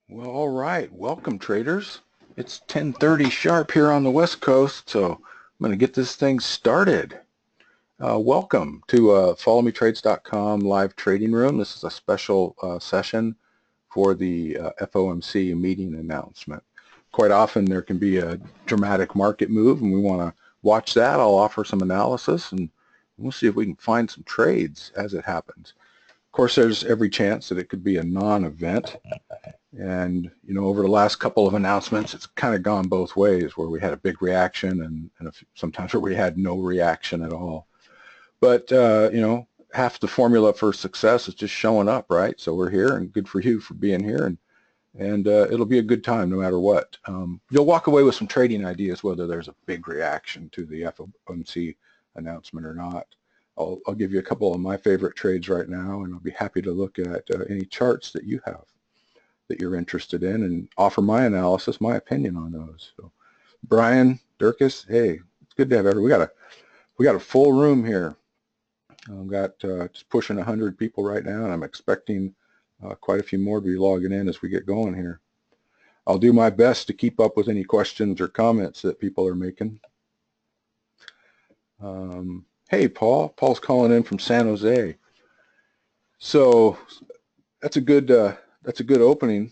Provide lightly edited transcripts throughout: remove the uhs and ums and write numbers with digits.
Well, all right. Welcome, traders. It's 10:30 sharp here on the West Coast, so I'm going to get this thing started. Welcome to followmetrades.com live trading room. This is a special session for the FOMC meeting announcement. Quite often there can be a dramatic market move, and we want to watch that. I'll offer some analysis, and we'll see if we can find some trades as it happens. Of course, there's every chance that it could be a non-event. And, over the last couple of announcements, it's kind of gone both ways, where we had a big reaction and sometimes where we had no reaction at all. But, half the formula for success is just showing up, right? So we're here, and good for you for being here. And it'll be a good time no matter what. You'll walk away with some trading ideas, whether there's a big reaction to the FOMC announcement or not. I'll give you a couple of my favorite trades right now, and I'll be happy to look at any charts that you have that you're interested in and offer my analysis, my opinion on those. So, Brian, Dirkus, hey, it's good to have everyone. We got a full room here. I've got just pushing 100 people right now, and I'm expecting quite a few more to be logging in as we get going here. I'll do my best to keep up with any questions or comments that people are making. Hey, Paul. Paul's calling in from San Jose. So that's a good opening.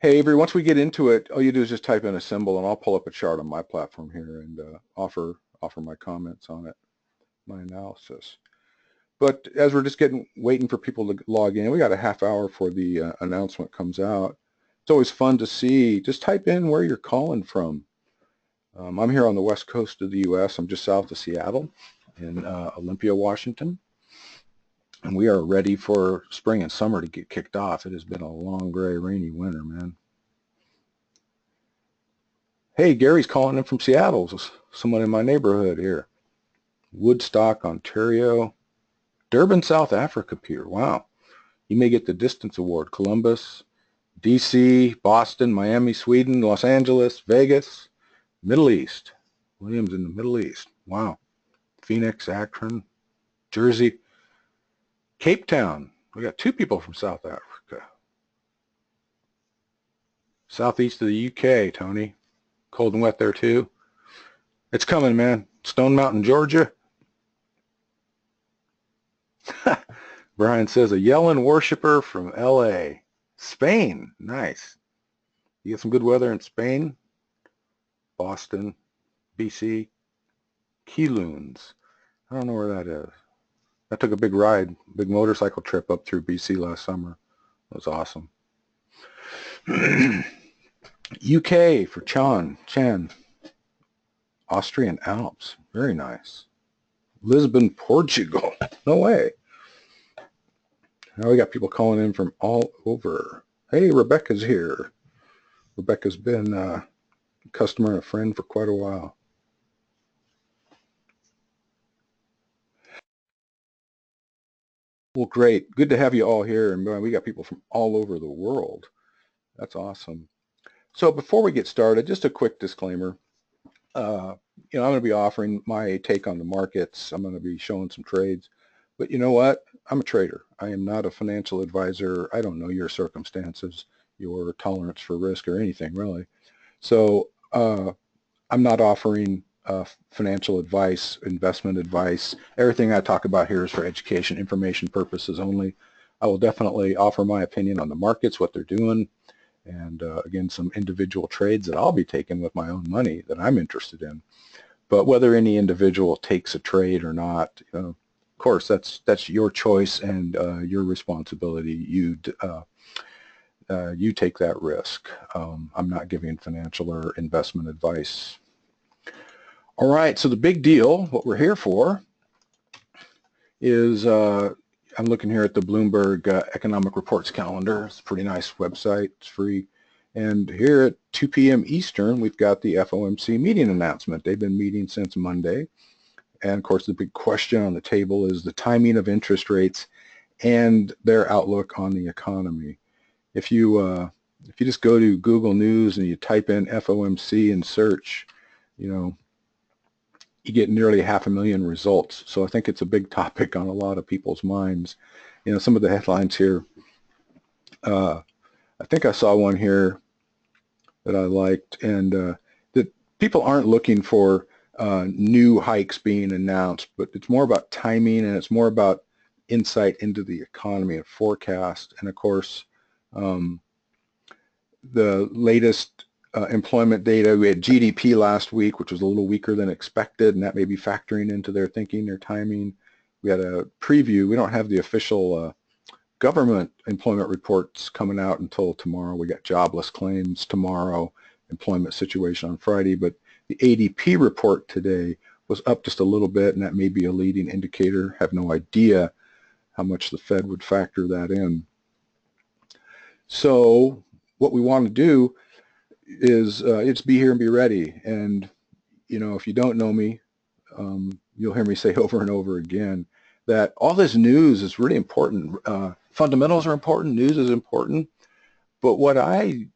Hey, Avery, once we get into it, all you do is just type in a symbol, and I'll pull up a chart on my platform here and offer my comments on it, my analysis. But as we're just waiting for people to log in, we got a half hour before the announcement comes out. It's always fun to see. Just type in where you're calling from. I'm here on the west coast of the U.S. I'm just south of Seattle in Olympia, Washington. And we are ready for spring and summer to get kicked off. It has been a long, gray, rainy winter, man. Hey, Gary's calling in from Seattle. Someone in my neighborhood here. Woodstock, Ontario. Durban, South Africa pier. Wow. You may get the distance award. Columbus, DC, Boston, Miami, Sweden, Los Angeles, Vegas, Middle East. Williams in the Middle East. Wow. Phoenix, Akron, Jersey. Cape Town. We got two people from South Africa. Southeast of the UK, Tony. Cold and wet there too. It's coming, man. Stone Mountain, Georgia. Brian says a Yellen worshiper from LA. Spain. Nice. You get some good weather in Spain. Boston, BC. Keeloons. I don't know where that is. I took a big motorcycle trip up through BC last summer. It was awesome. UK for Chan. Austrian Alps. Very nice. Lisbon, Portugal. No way. Now we got people calling in from all over. Hey, Rebecca's here. Rebecca's been a customer and a friend for quite a while. Well, great. Good to have you all here. And we got people from all over the world. That's awesome. So before we get started, just a quick disclaimer. I'm going to be offering my take on the markets. I'm going to be showing some trades. But you know what? I'm a trader. I am not a financial advisor. I don't know your circumstances, your tolerance for risk, or anything really. So I'm not offering financial advice, investment advice. Everything I talk about here is for education, information purposes only. I will definitely offer my opinion on the markets, what they're doing, and again, some individual trades that I'll be taking with my own money that I'm interested in. But whether any individual takes a trade or not, of course, that's your choice and your responsibility. You take that risk. I'm not giving financial or investment advice. All right, so the big deal, what we're here for, is I'm looking here at the Bloomberg Economic Reports calendar. It's a pretty nice website. It's free. And here at 2 p.m. Eastern, we've got the FOMC meeting announcement. They've been meeting since Monday. And of course, the big question on the table is the timing of interest rates and their outlook on the economy. If you just go to Google News and you type in FOMC and search, you get nearly 500,000 results. So I think it's a big topic on a lot of people's minds. Some of the headlines here. I think I saw one here that I liked, and that people aren't looking for new hikes being announced, but it's more about timing, and it's more about insight into the economy and forecast. And of course, the latest employment data, we had GDP last week, which was a little weaker than expected, and that may be factoring into their thinking, their timing. We had a preview. We don't have the official government employment reports coming out until tomorrow. We got jobless claims tomorrow, employment situation on Friday, but the ADP report today was up just a little bit, and that may be a leading indicator. Have no idea how much the Fed would factor that in. So what we want to do is it's be here and be ready. And you know, if you don't know me, you'll hear me say over and over again that all this news is really important. Fundamentals are important, news is important, but what I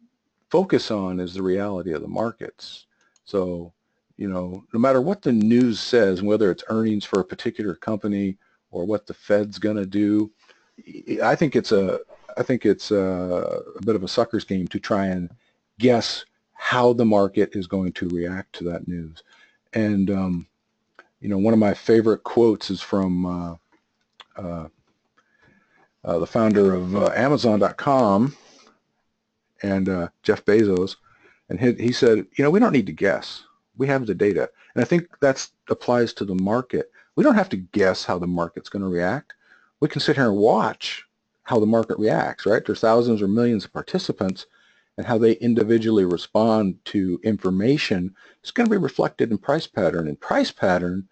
focus on is the reality of the markets. So, you know, no matter what the news says, whether it's earnings for a particular company or what the Fed's going to do, I think it's a bit of a sucker's game to try and guess how the market is going to react to that news. And you know, one of my favorite quotes is from the founder of Amazon.com and Jeff Bezos, and he said, you know, we don't need to guess. We have the data. And I think that applies to the market. We don't have to guess how the market's going to react. We can sit here and watch how the market reacts, right? There's thousands or millions of participants, and how they individually respond to information is going to be reflected in price pattern. And price pattern,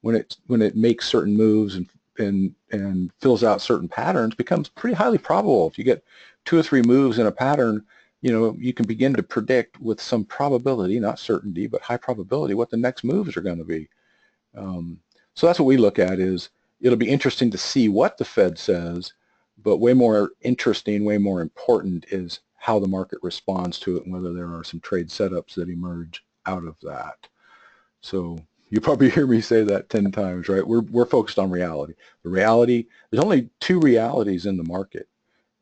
when it makes certain moves and fills out certain patterns, becomes pretty highly probable. If you get 2 or 3 moves in a pattern, you know, you can begin to predict with some probability, not certainty, but high probability, what the next moves are going to be. So that's what we look at. Is it'll be interesting to see what the Fed says, but way more interesting, way more important is how the market responds to it and whether there are some trade setups that emerge out of that. So you probably hear me say that 10 times, right? We're focused on reality. The reality, there's only 2 realities in the market,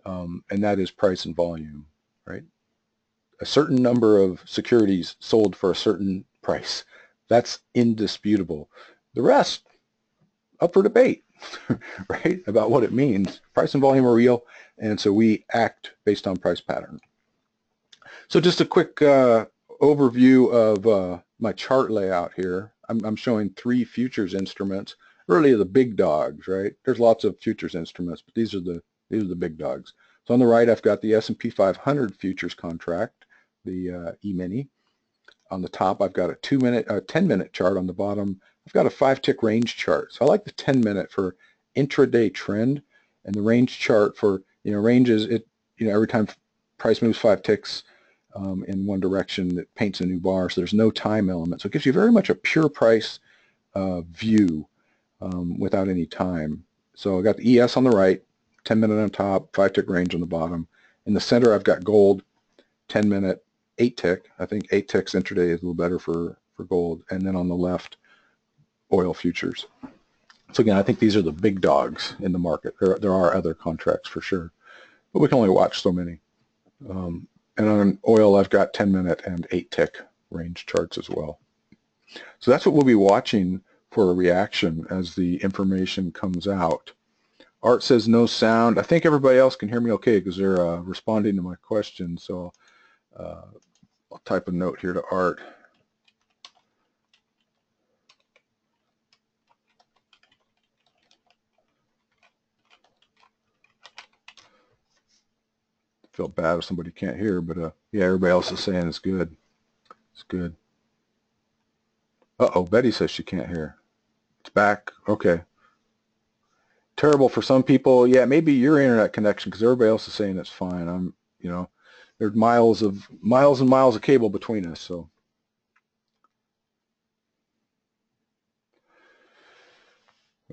and that is price and volume, right? A certain number of securities sold for a certain price. That's indisputable. The rest, up for debate, right, about what it means. Price and volume are real, and so we act based on price pattern. So just a quick overview of my chart layout here. I'm showing 3 futures instruments, really the big dogs, right? There's lots of futures instruments, but these are the big dogs. So on the right, I've got the S&P 500 futures contract, the E-mini. On the top, I've got a 10-minute chart. On the bottom, I've got a 5-tick range chart. So I like the 10-minute for intraday trend, and the range chart for, you know, ranges, every time price moves 5 ticks in one direction, it paints a new bar, so there's no time element. So it gives you very much a pure price view without any time. So I got the ES on the right, 10-minute on top, 5-tick range on the bottom. In the center, I've got gold, 10-minute, 8-tick. I think 8 ticks intraday is a little better for gold. And then on the left, oil futures. So again, I think these are the big dogs in the market. There are other contracts for sure, but we can only watch so many. And on oil, I've got 10-minute and 8-tick range charts as well. So that's what we'll be watching for a reaction as the information comes out. Art says no sound. I think everybody else can hear me okay because they're responding to my question. So I'll type a note here to Art. Feel bad if somebody can't hear, but yeah, everybody else is saying it's good. It's good. Uh-oh, Betty says she can't hear. It's back. Okay. Terrible for some people. Yeah, maybe your internet connection, because everybody else is saying it's fine. You know, there's miles and miles of cable between us. So,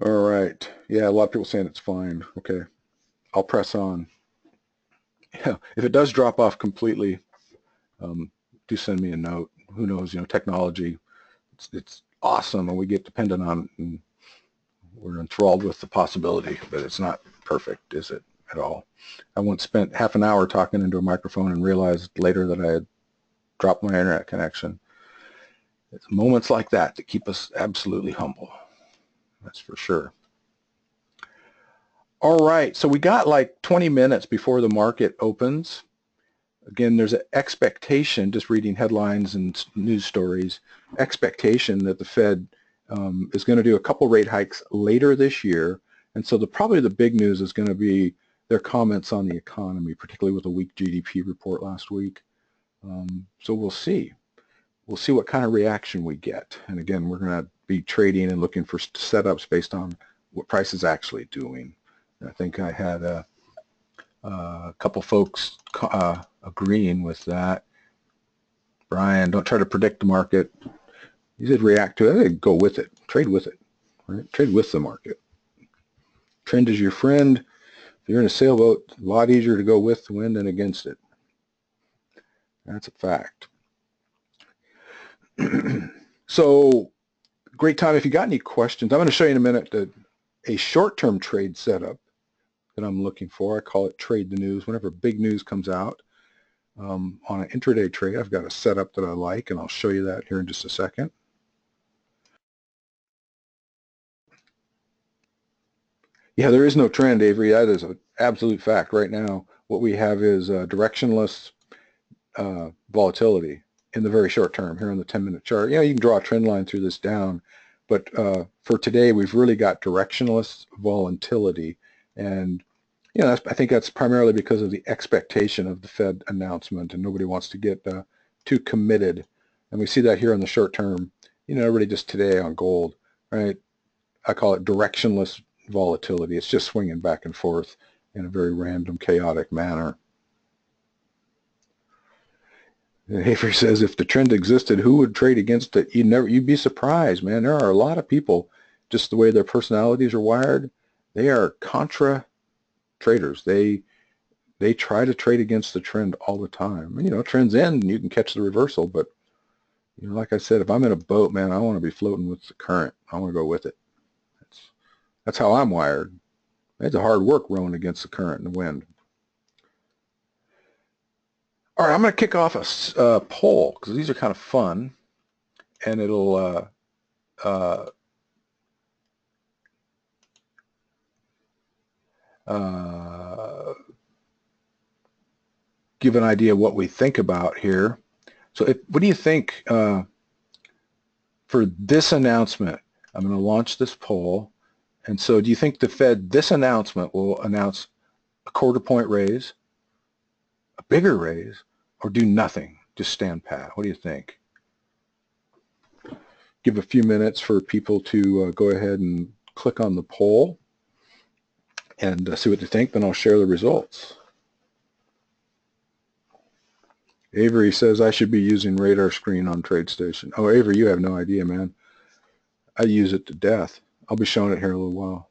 all right. Yeah, a lot of people saying it's fine. Okay, I'll press on. Yeah, if it does drop off completely, do send me a note. Who knows? You know, technology, it's awesome, and we get dependent on it, and we're enthralled with the possibility, but it's not perfect, is it? at all. I once spent half an hour talking into a microphone and realized later that I had dropped my internet connection. It's moments like that that keep us absolutely humble. That's for sure. All right, so we got like 20 minutes before the market opens. Again, there's an expectation, just reading headlines and news stories, expectation that the Fed is going to do a couple rate hikes later this year. And so probably the big news is going to be their comments on the economy, particularly with a weak GDP report last week. So we'll see. We'll see what kind of reaction we get. And again, we're going to be trading and looking for setups based on what price is actually doing. And I think I had a couple folks agreeing with that. Brian, don't try to predict the market. You said react to it. Go with it. Trade with it. Right? Trade with the market. Trend is your friend. If you're in a sailboat, it's a lot easier to go with the wind than against it. That's a fact. So, great time. If you got any questions, I'm going to show you in a minute a short-term trade setup that I'm looking for. I call it trade the news. Whenever big news comes out on an intraday trade, I've got a setup that I like, and I'll show you that here in just a second. Yeah, there is no trend, Avery. That is an absolute fact. Right now, what we have is directionless volatility in the very short term here on the 10-minute chart. You know, you can draw a trend line through this down, but for today, we've really got directionless volatility. And, you know, I think that's primarily because of the expectation of the Fed announcement, and nobody wants to get too committed. And we see that here in the short term, you know, really just today on gold, right? I call it directionless volatility. It's just swinging back and forth in a very random, chaotic manner. And Avery says, if the trend existed, who would trade against it? You'd be surprised, man. There are a lot of people, just the way their personalities are wired, they are contra traders. They try to trade against the trend all the time. You know, trends end and you can catch the reversal, but you know, like I said, if I'm in a boat, man, I want to be floating with the current. I want to go with it. That's how I'm wired. It's a hard work rowing against the current and the wind. All right, I'm going to kick off a poll because these are kind of fun, and it'll give an idea of what we think about here. So what do you think for this announcement? I'm going to launch this poll. And so do you think the Fed, this announcement will announce a quarter-point raise, a bigger raise, or do nothing, just stand pat? What do you think? Give a few minutes for people to go ahead and click on the poll and see what they think, then I'll share the results. Avery says I should be using radar screen on TradeStation. Oh, Avery, you have no idea, man. I use it to death. I'll be showing it here in a little while.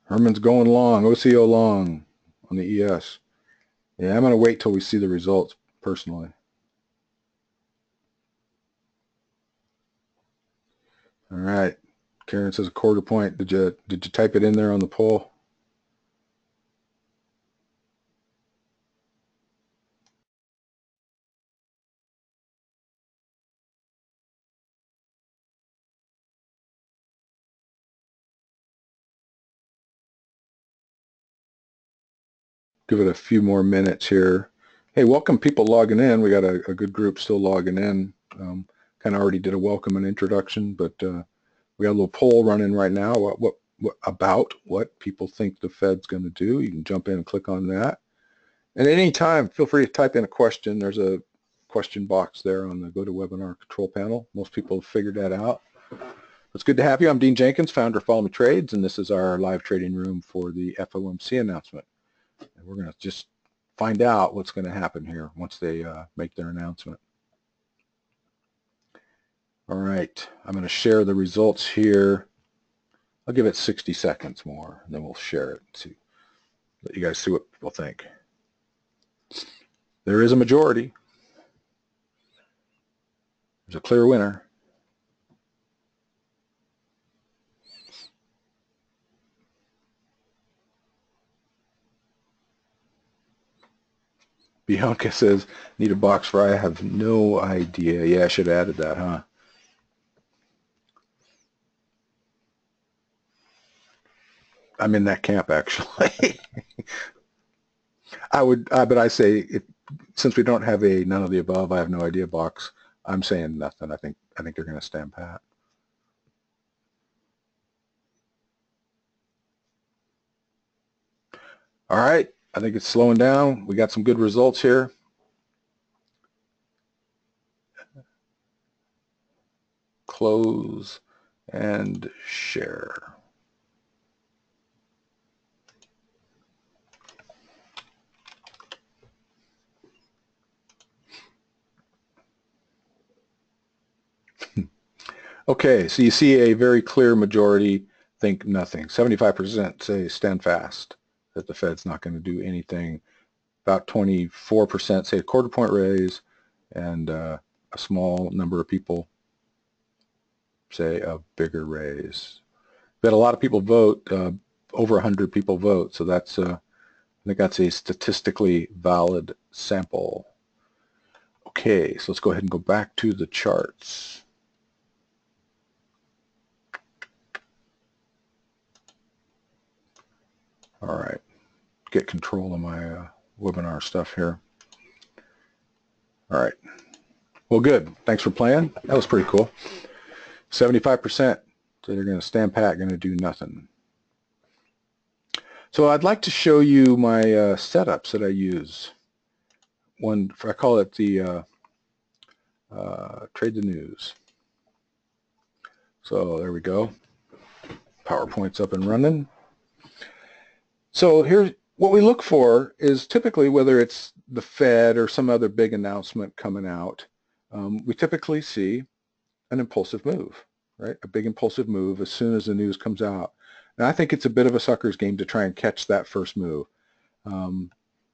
Herman's going long, OCO long on the ES. Yeah, I'm going to wait till we see the results personally. All right. Karen says a quarter point. Did you type it in there on the poll? Give it a few more minutes here. Hey, welcome people logging in. We got a good group still logging in. Kind of already did a welcome and introduction, but we got a little poll running right now. About what people think the Fed's going to do. You can jump in and click on that. And at any time, feel free to type in a question. There's a question box there on the GoToWebinar control panel. Most people have figured that out. It's good to have you. I'm Dean Jenkins, founder of Follow Me Trades, and this is our live trading room for the FOMC announcement. And we're going to just find out what's going to happen here once they make their announcement. All right, I'm going to share the results here. I'll give it 60 seconds more, and then we'll share it and let you guys see what people think. There is a majority. There's a clear winner. Bianca says, need a box for I have no idea. Yeah, I should have added that, huh? I'm in that camp, actually. I would, but I say, since we don't have a none of the above, I have no idea box, I'm saying nothing. I think they're going to stand pat. All right, I think it's slowing down. We got some good results here. Close and share. Okay, so you see a very clear majority think nothing. 75% say stand fast, that the Fed's not going to do anything. About 24% say a quarter point raise, and a small number of people say a bigger raise. But a lot of people vote, over 100 people vote, so that's I think that's a statistically valid sample. Okay, so let's go ahead and go back to the charts. All right, get control of my webinar stuff here. All right, well, good. Thanks for playing. That was pretty cool. 75% say they're going to stand pat, going to do nothing. So I'd like to show you my setups that I use. One, I call it the Trade the News. So there we go. PowerPoint's up and running. So here's what we look for is typically whether it's the Fed or some other big announcement coming out, we typically see an impulsive move, right? A big impulsive move as soon as the news comes out. And I think it's a bit of a sucker's game to try and catch that first move. I'm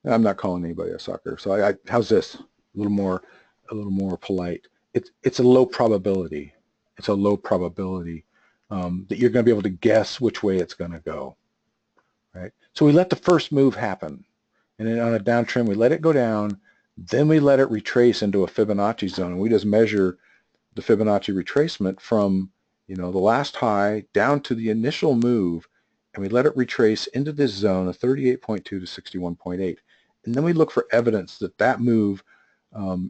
not calling anybody a sucker. So how's this? A little more polite. It's a low probability. It's a low probability that you're going to be able to guess which way it's going to go, right? So we let the first move happen, and then on a downtrend we let it go down, then we let it retrace into a Fibonacci zone, and we just measure the Fibonacci retracement from the last high down to the initial move, and we let it retrace into this zone of 38.2 to 61.8, and then we look for evidence that that move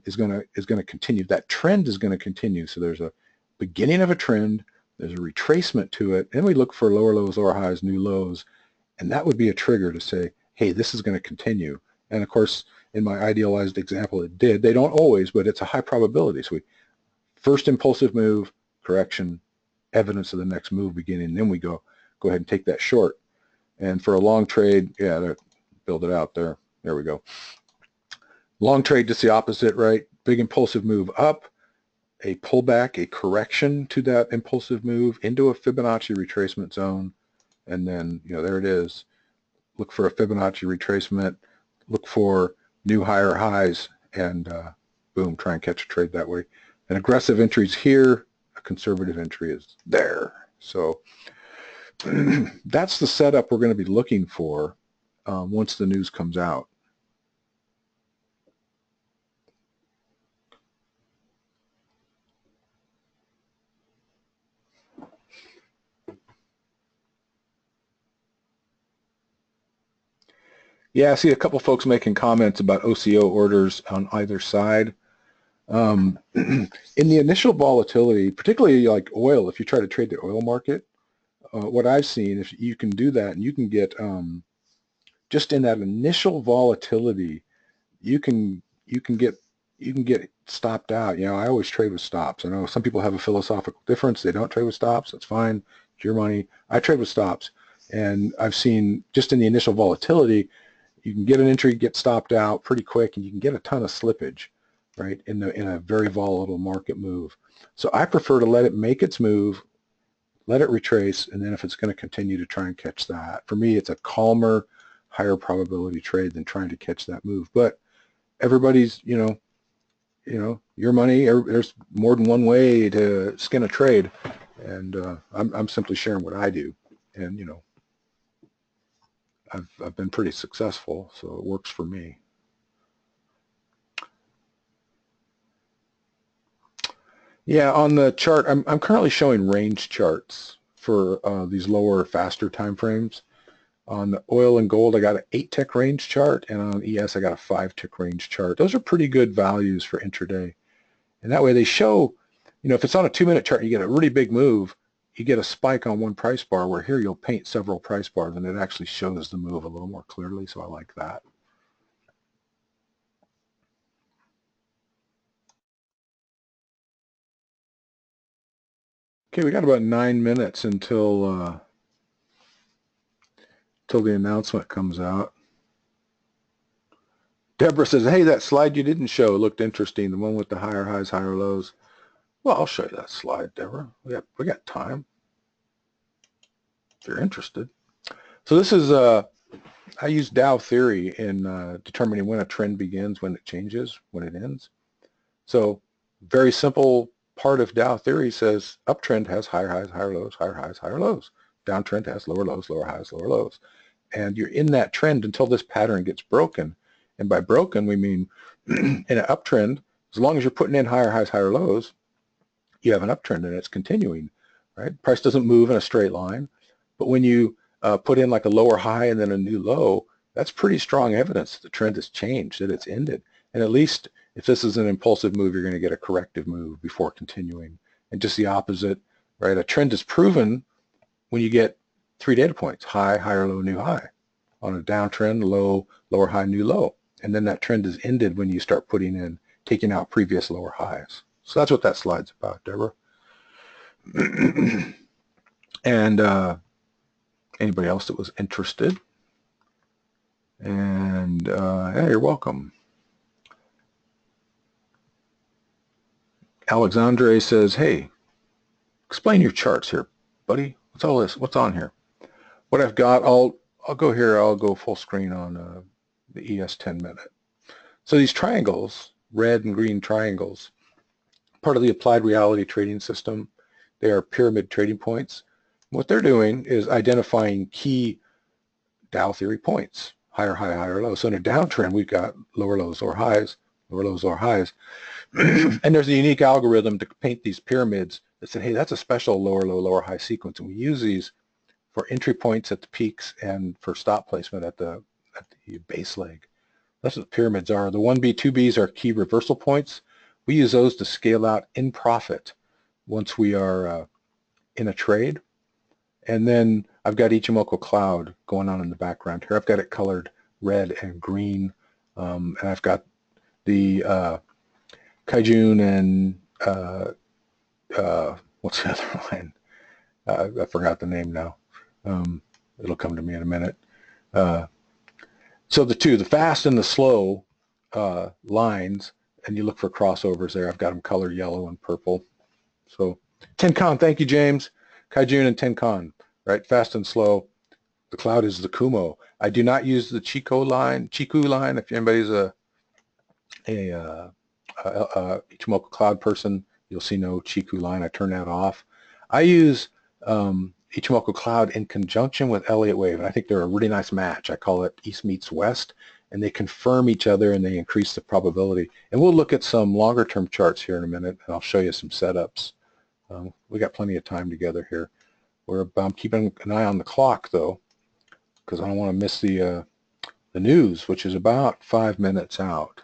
is going to continue. That trend is going to continue. So there's a beginning of a trend, there's a retracement to it, and we look for lower lows, lower highs, new lows, and that would be a trigger to say, hey, this is going to continue. And of course, in my idealized example, it did. They don't always, but it's a high probability. So we first impulsive move, correction, evidence of the next move beginning, then we go ahead and take that short. And for a long trade, yeah, build it out there. There we go. Long trade, just the opposite, right? Big impulsive move up, a pullback, a correction to that impulsive move into a Fibonacci retracement zone, and then there it is. Look for a Fibonacci retracement, look for new higher highs, and boom, try and catch a trade that way. An aggressive entry is here, a conservative entry is there. So that's the setup we're going to be looking for once the news comes out. Yeah, I see a couple folks making comments about OCO orders on either side. In the initial volatility, particularly like oil, if you try to trade the oil market, what I've seen, if you can do that and you can get just in that initial volatility, you can get stopped out. I always trade with stops. I know some people have a philosophical difference. They don't trade with stops. That's fine. It's your money. I trade with stops, and I've seen just in the initial volatility, you can get an entry, get stopped out pretty quick, and you can get a ton of slippage, right, in a very volatile market move. So I prefer to let it make its move, let it retrace, and then if it's going to continue to try and catch that. For me, it's a calmer, higher probability trade than trying to catch that move. But everybody's, your money. There's more than one way to skin a trade, and I'm simply sharing what I do, and I've been pretty successful, so it works for me. Yeah, on the chart, I'm currently showing range charts for these lower, faster time frames. On the oil and gold, I got an 8-tick range chart, and on ES, I got a 5-tick range chart. Those are pretty good values for intraday. And that way they show, if it's on a 2-minute chart, you get a really big move, you get a spike on one price bar, where here you'll paint several price bars, and it actually shows the move a little more clearly, so I like that. Okay, we got about 9 minutes until the announcement comes out. Deborah says, hey, that slide you didn't show looked interesting, the one with the higher highs, higher lows. Well, I'll show you that slide, Deborah. We got time if you're interested. So this is, I use Dow theory in determining when a trend begins, when it changes, when it ends. So very simple part of Dow theory says uptrend has higher highs, higher lows, higher highs, higher lows. Downtrend has lower lows, lower highs, lower lows. And you're in that trend until this pattern gets broken. And by broken, we mean in an uptrend, as long as you're putting in higher highs, higher lows, you have an uptrend and it's continuing, right? Price doesn't move in a straight line. But when you put in like a lower high and then a new low, that's pretty strong evidence that the trend has changed, that it's ended. And at least if this is an impulsive move, you're going to get a corrective move before continuing. And just the opposite, right? A trend is proven when you get 3 data points, high, higher, low, new high. On a downtrend, low, lower high, new low. And then that trend is ended when you start taking out previous lower highs. So that's what that slide's about, Deborah. And anybody else that was interested? And yeah, you're welcome. Alexandre says, hey, explain your charts here, buddy. What's all this? What's on here? What I've got, I'll go here. I'll go full screen on the ES 10 minute. So these triangles, red and green triangles, part of the applied reality trading system. They are pyramid trading points. What they're doing is identifying key Dow theory points, higher high, higher low. So in a downtrend, we've got lower lows, lower highs, lower lows, lower highs. And there's a unique algorithm to paint these pyramids that said, hey, that's a special lower low, lower high sequence. And we use these for entry points at the peaks and for stop placement at the base leg. That's what the pyramids are. The 1B, 2Bs are key reversal points. We use those to scale out in profit once we are in a trade. And then I've got Ichimoku cloud going on in the background here. I've got it colored red and green. And I've got the Kaijun and what's the other line? I forgot the name now. It'll come to me in a minute. So the fast and the slow lines, and you look for crossovers there. I've got them colored yellow and purple. So Tenkan, thank you, James. Kaijun and Tenkan, right? Fast and slow. The cloud is the Kumo. I do not use the Chiku line. If anybody's a Ichimoku cloud person, you'll see no Chiku line. I turn that off. I use Ichimoku cloud in conjunction with Elliott wave, and I think they're a really nice match. I call it East meets West, and they confirm each other and they increase the probability. And we'll look at some longer term charts here in a minute, and I'll show you some setups. We got plenty of time together here. I'm keeping an eye on the clock though, because I don't want to miss the news, which is about 5 minutes out.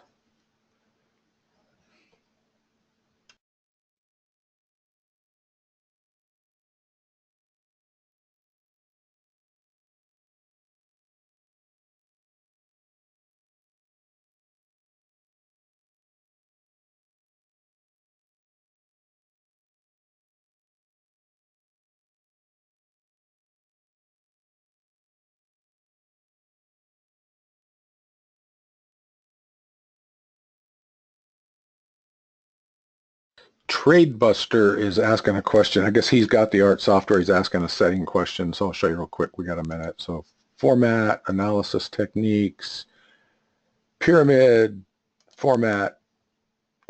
TradeBuster is asking a question. I guess he's got the art software. He's asking a setting question, so I'll show you real quick. We got a minute. So format, analysis techniques, pyramid, format,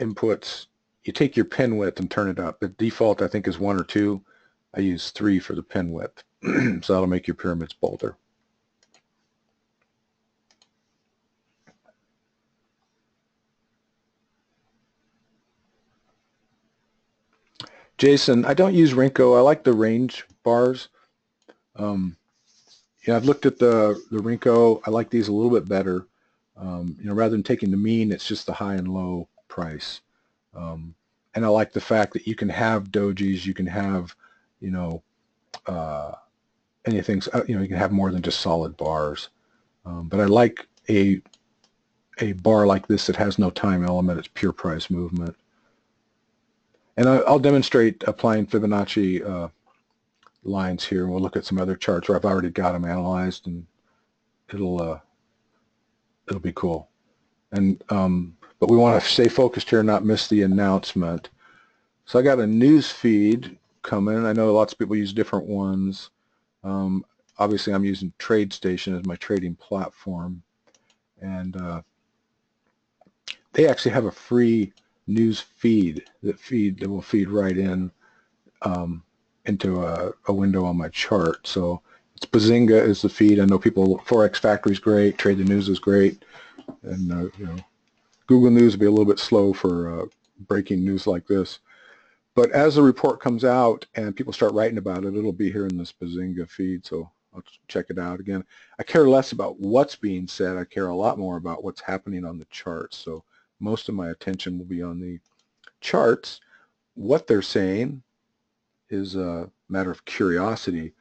inputs. You take your pin width and turn it up. The default, I think, is 1 or 2. I use 3 for the pin width. So that'll make your pyramids bolder. Jason, I don't use Rinko. I like the range bars. Yeah, I've looked at the Rinko. I like these a little bit better. Rather than taking the mean, it's just the high and low price. And I like the fact that you can have dojis, you can have, you know, anything, you can have more than just solid bars. But I like a bar like this that has no time element. It's pure price movement. And I'll demonstrate applying Fibonacci lines here, and we'll look at some other charts where I've already got them analyzed, and it'll be cool. And but we want to stay focused here and not miss the announcement. So I got a news feed coming. I know lots of people use different ones. Obviously, I'm using TradeStation as my trading platform, and they actually have a free news feed that will feed right in into a window on my chart. So it's Bazinga is the feed. I know people, Forex Factory is great, Trade the News is great, and Google News will be a little bit slow for breaking news like this. But as the report comes out and people start writing about it, it'll be here in this Bazinga feed, so I'll check it out. Again, I care less about what's being said. I care a lot more about what's happening on the charts. So most of my attention will be on the charts. What they're saying is a matter of curiosity.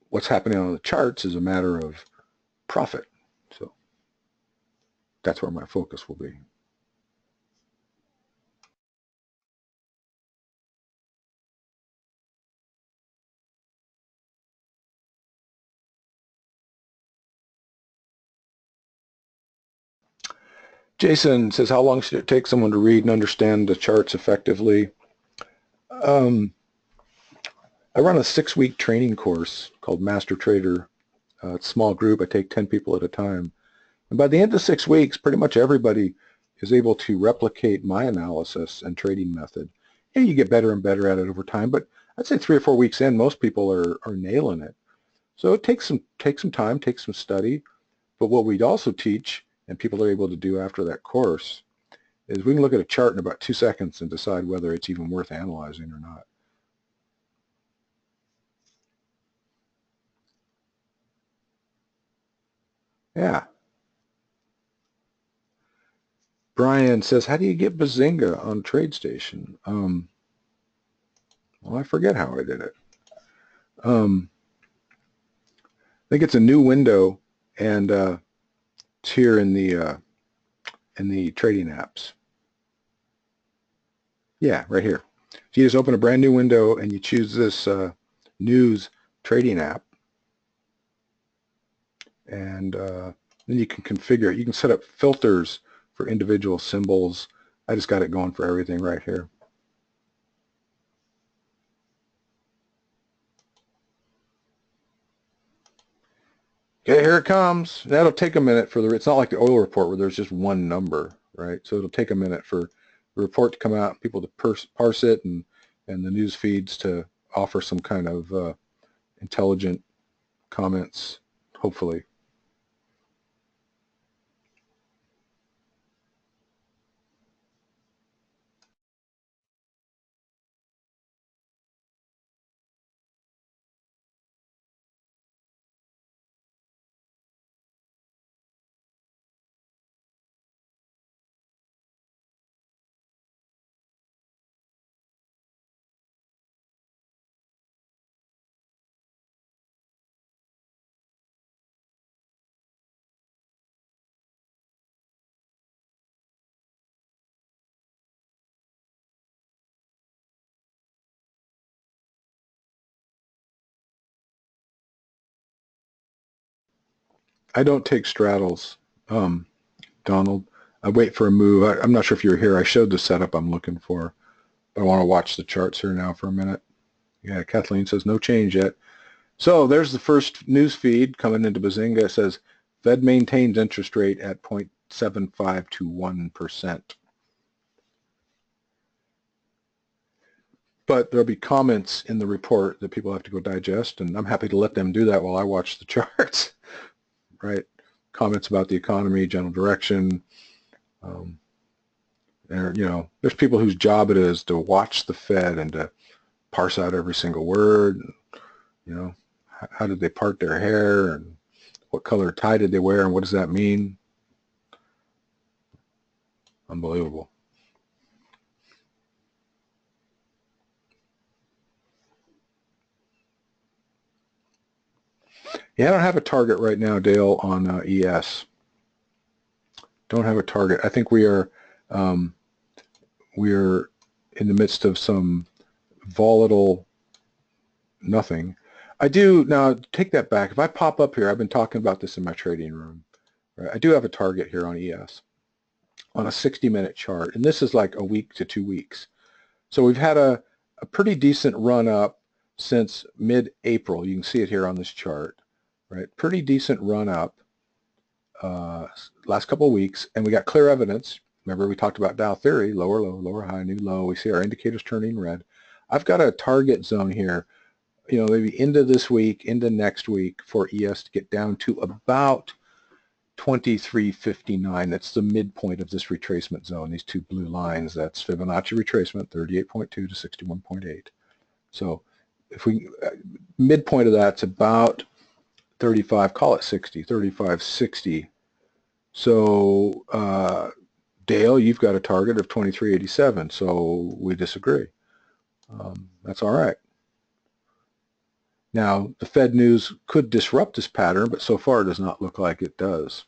What's happening on the charts is a matter of profit. So that's where my focus will be. Jason says, how long should it take someone to read and understand the charts effectively? I run a 6-week training course called Master Trader. It's a small group. I take 10 people at a time. And by the end of 6 weeks, pretty much everybody is able to replicate my analysis and trading method. And you get better and better at it over time, but I'd say 3 or 4 weeks in, most people are nailing it. So it takes some time, takes some study. But what we'd also teach, and people are able to do after that course, is we can look at a chart in about 2 seconds and decide whether it's even worth analyzing or not. Yeah. Brian says, how do you get Bazinga on TradeStation? Well, I forget how I did it. I think it's a new window, and it's here in the trading apps. Yeah, right here. So you just open a brand new window and you choose this news trading app, and then you can configure it. You can set up filters for individual symbols. I just got it going for everything right here. Okay, here it comes. That'll take a minute for it's not like the oil report where there's just one number, right? So it'll take a minute for the report to come out, people to parse it, and the news feeds to offer some kind of intelligent comments, hopefully. I don't take straddles, Donald. I wait for a move. I'm not sure if you're here. I showed the setup I'm looking for. I want to watch the charts here now for a minute. Yeah, Kathleen says no change yet. So there's the first news feed coming into Bazinga. It says Fed maintains interest rate at 0.75 to 1%. But there'll be comments in the report that people have to go digest, and I'm happy to let them do that while I watch the charts, right? Comments about the economy, general direction, There's people whose job it is to watch the Fed and to parse out every single word. You know, how did they part their hair, and what color tie did they wear, and what does that mean? Unbelievable. Yeah, I don't have a target right now, Dale, on ES. Don't have a target. I think we're in the midst of some volatile nothing. I do now take that back. If I pop up here, I've been talking about this in my trading room. Right? I do have a target here on ES on a 60-minute chart, and this is like a week to 2 weeks. So we've had a pretty decent run up since mid-April. You can see it here on this chart, right? Pretty decent run up last couple of weeks, and we got clear evidence. Remember, we talked about Dow theory, lower low, lower high, new low. We see our indicators turning red. I've got a target zone here, maybe into this week, into next week for ES to get down to about 2359. That's the midpoint of this retracement zone, these two blue lines. That's Fibonacci retracement, 38.2 to 61.8. So if we, midpoint of that's about 35, call it 60, 35.60. So Dale, you've got a target of 2387, so we disagree. That's all right. Now, the Fed news could disrupt this pattern, but so far it does not look like it does.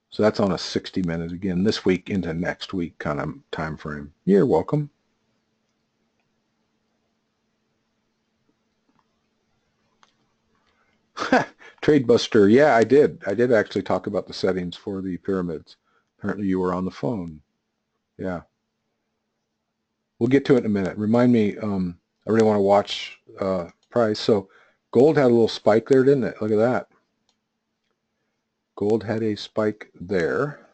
So that's on a 60-minute, again, this week into next week kind of time frame. You're welcome. Trade Buster, yeah, I did. I did actually talk about the settings for the pyramids. Apparently you were on the phone. Yeah. We'll get to it in a minute. Remind me, I really want to watch price. So gold had a little spike there, didn't it? Look at that. Gold had a spike there.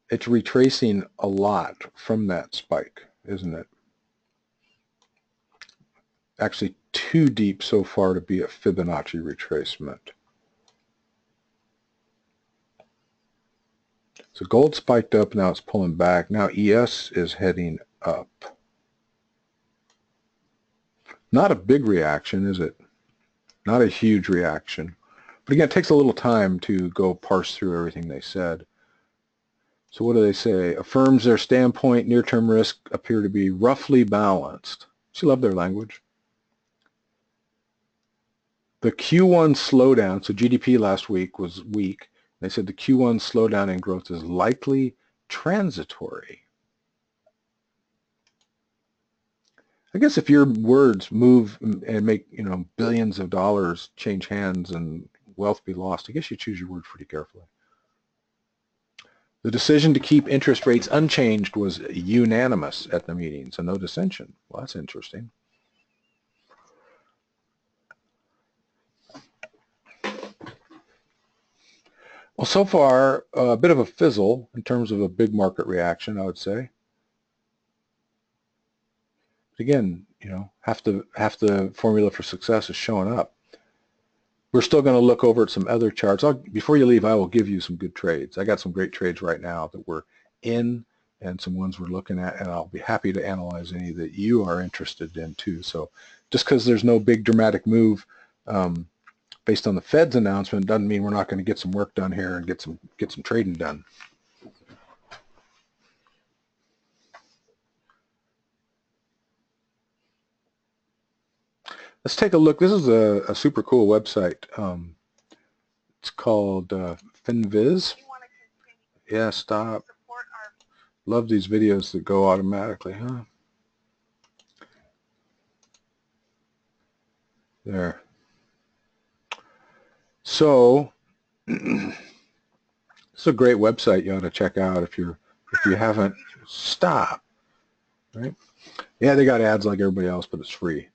It's retracing a lot from that spike, isn't it? Actually, too deep so far to be a Fibonacci retracement. So gold spiked up, now it's pulling back. Now ES is heading up. Not a big reaction, is it? Not a huge reaction. But again, it takes a little time to go parse through everything they said. So what do they say? Affirms their standpoint, near-term risk appear to be roughly balanced. She loved their language. The Q1 slowdown, so GDP last week was weak. They said the Q1 slowdown in growth is likely transitory. I guess if your words move and make, billions of dollars change hands and wealth be lost, I guess you choose your words pretty carefully. The decision to keep interest rates unchanged was unanimous at the meeting, so no dissension. Well, that's interesting. Well, so far, a bit of a fizzle in terms of a big market reaction, I would say. But again, half the formula for success is showing up. We're still going to look over at some other charts. Before you leave, I will give you some good trades. I got some great trades right now that we're in and some ones we're looking at, and I'll be happy to analyze any that you are interested in too. So just because there's no big dramatic move based on the Fed's announcement doesn't mean we're not going to get some work done here and get some trading done. Let's take a look. This is a super cool website. It's called FinViz. Yeah, stop. Love these videos that go automatically, huh? There. So it's a great website you ought to check out if you haven't. Stop. Right? Yeah, they got ads like everybody else, but it's free.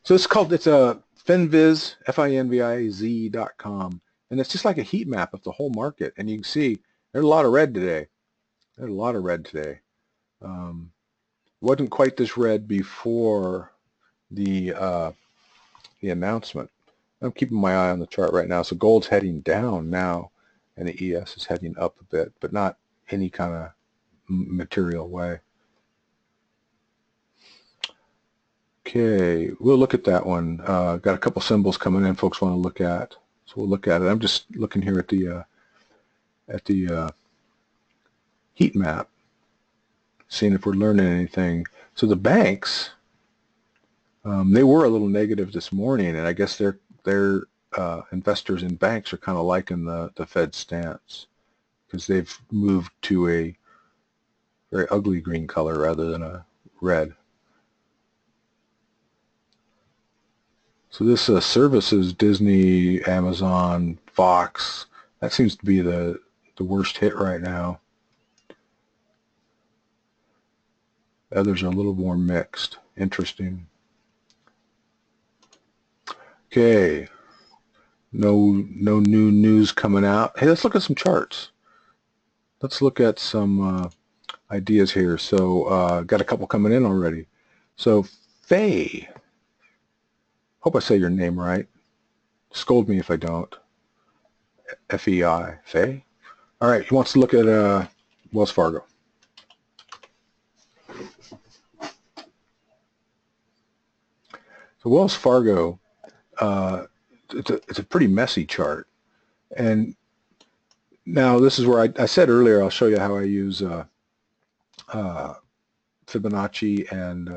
So it's a FinViz, FINVIZ.com, and it's just like a heat map of the whole market, and you can see there's a lot of red today. There's a lot of red today. Wasn't quite this red before the announcement. I'm keeping my eye on the chart right now. So gold's heading down now, and the ES is heading up a bit, but not any kind of material way. Okay, we'll look at that one. Got a couple symbols coming in folks want to look at, so we'll look at it. I'm just looking here at the heat map, seeing if we're learning anything. So the banks, they were a little negative this morning, and I guess their investors in banks are kind of liking the Fed stance because they've moved to a very ugly green color rather than a red. So this services, Disney, Amazon, Fox, that seems to be the worst hit right now. Others are a little more mixed. Interesting. Okay. No new news coming out. Hey, let's look at some charts. Let's look at some ideas here. So got a couple coming in already. So Faye, hope I say your name right. Scold me if I don't. F-E-I, Faye. All right, he wants to look at Wells Fargo. So Wells Fargo, it's a pretty messy chart. And now this is where I said earlier, I'll show you how I use Fibonacci and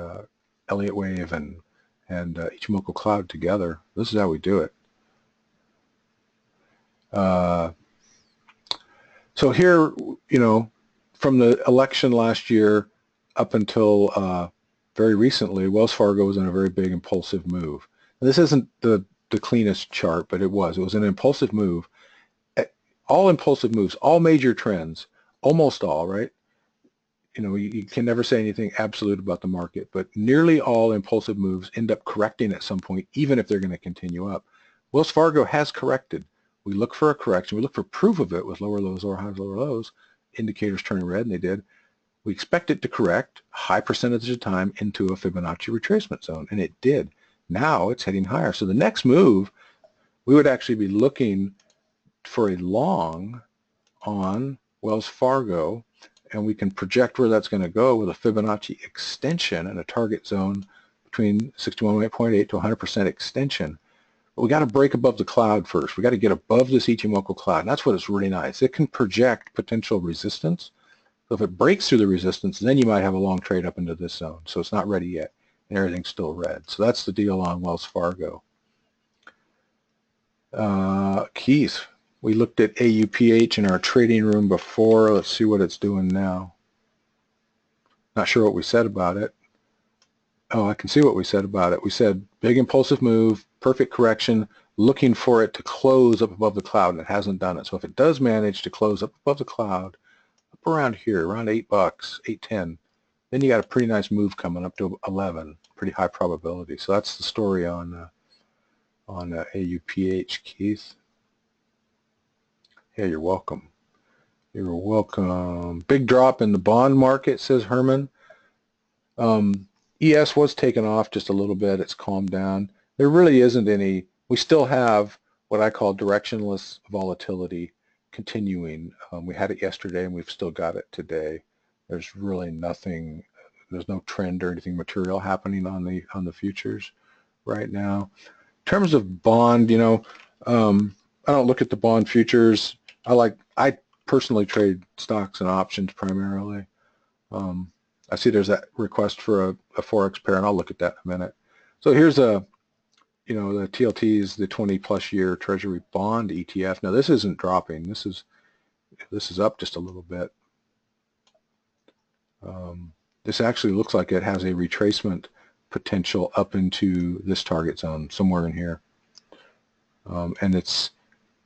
Elliott wave and Ichimoku cloud together. This is how we do it. So here, you know, from the election last year up until very recently, Wells Fargo was in a very big impulsive move. And this isn't the cleanest chart, but it was an impulsive move. All impulsive moves, all major trends, almost all, right? You know, you can never say anything absolute about the market, but nearly all impulsive moves end up correcting at some point, even if they're going to continue up. Wells Fargo has corrected. We look for a correction. We look for proof of it with lower lows, lower highs, lower lows, indicators turning red, and they did. We expect it to correct a high percentage of the time into a Fibonacci retracement zone, and it did. Now it's heading higher. So the next move, we would actually be looking for a long on Wells Fargo, and we can project where that's going to go with a Fibonacci extension and a target zone between 61.8 to 100% extension. But we got to break above the cloud first. We got to get above this Ichimoku cloud, and that's what is really nice. It can project potential resistance. So if it breaks through the resistance, then you might have a long trade up into this zone. So it's not ready yet, and everything's still red. So that's the deal on Wells Fargo. Keith, we looked at AUPH in our trading room before. Let's see what it's doing now. Not sure what we said about it. Oh, I can see what we said about it. We said big impulsive move, perfect correction, looking for it to close up above the cloud, and it hasn't done it. So if it does manage to close up above the cloud, up around here, around $8, $8.10, then you got a pretty nice move coming up to 11, pretty high probability. So that's the story on AUPH, Keith. Yeah, you're welcome. You're welcome. Big drop in the bond market, says Herman. ES was taken off just a little bit. It's calmed down. There really isn't any. We still have what I call directionless volatility continuing. We had it yesterday, and we've still got it today. There's really nothing. There's no trend or anything material happening on the futures right now. In terms of bond, you know, I don't look at the bond futures. I personally trade stocks and options primarily. I see there's that request for a Forex pair, and I'll look at that in a minute. So here's the TLT is the 20+ year Treasury bond ETF. Now this isn't dropping. This is up just a little bit. This actually looks like it has a retracement potential up into this target zone somewhere in here, and it's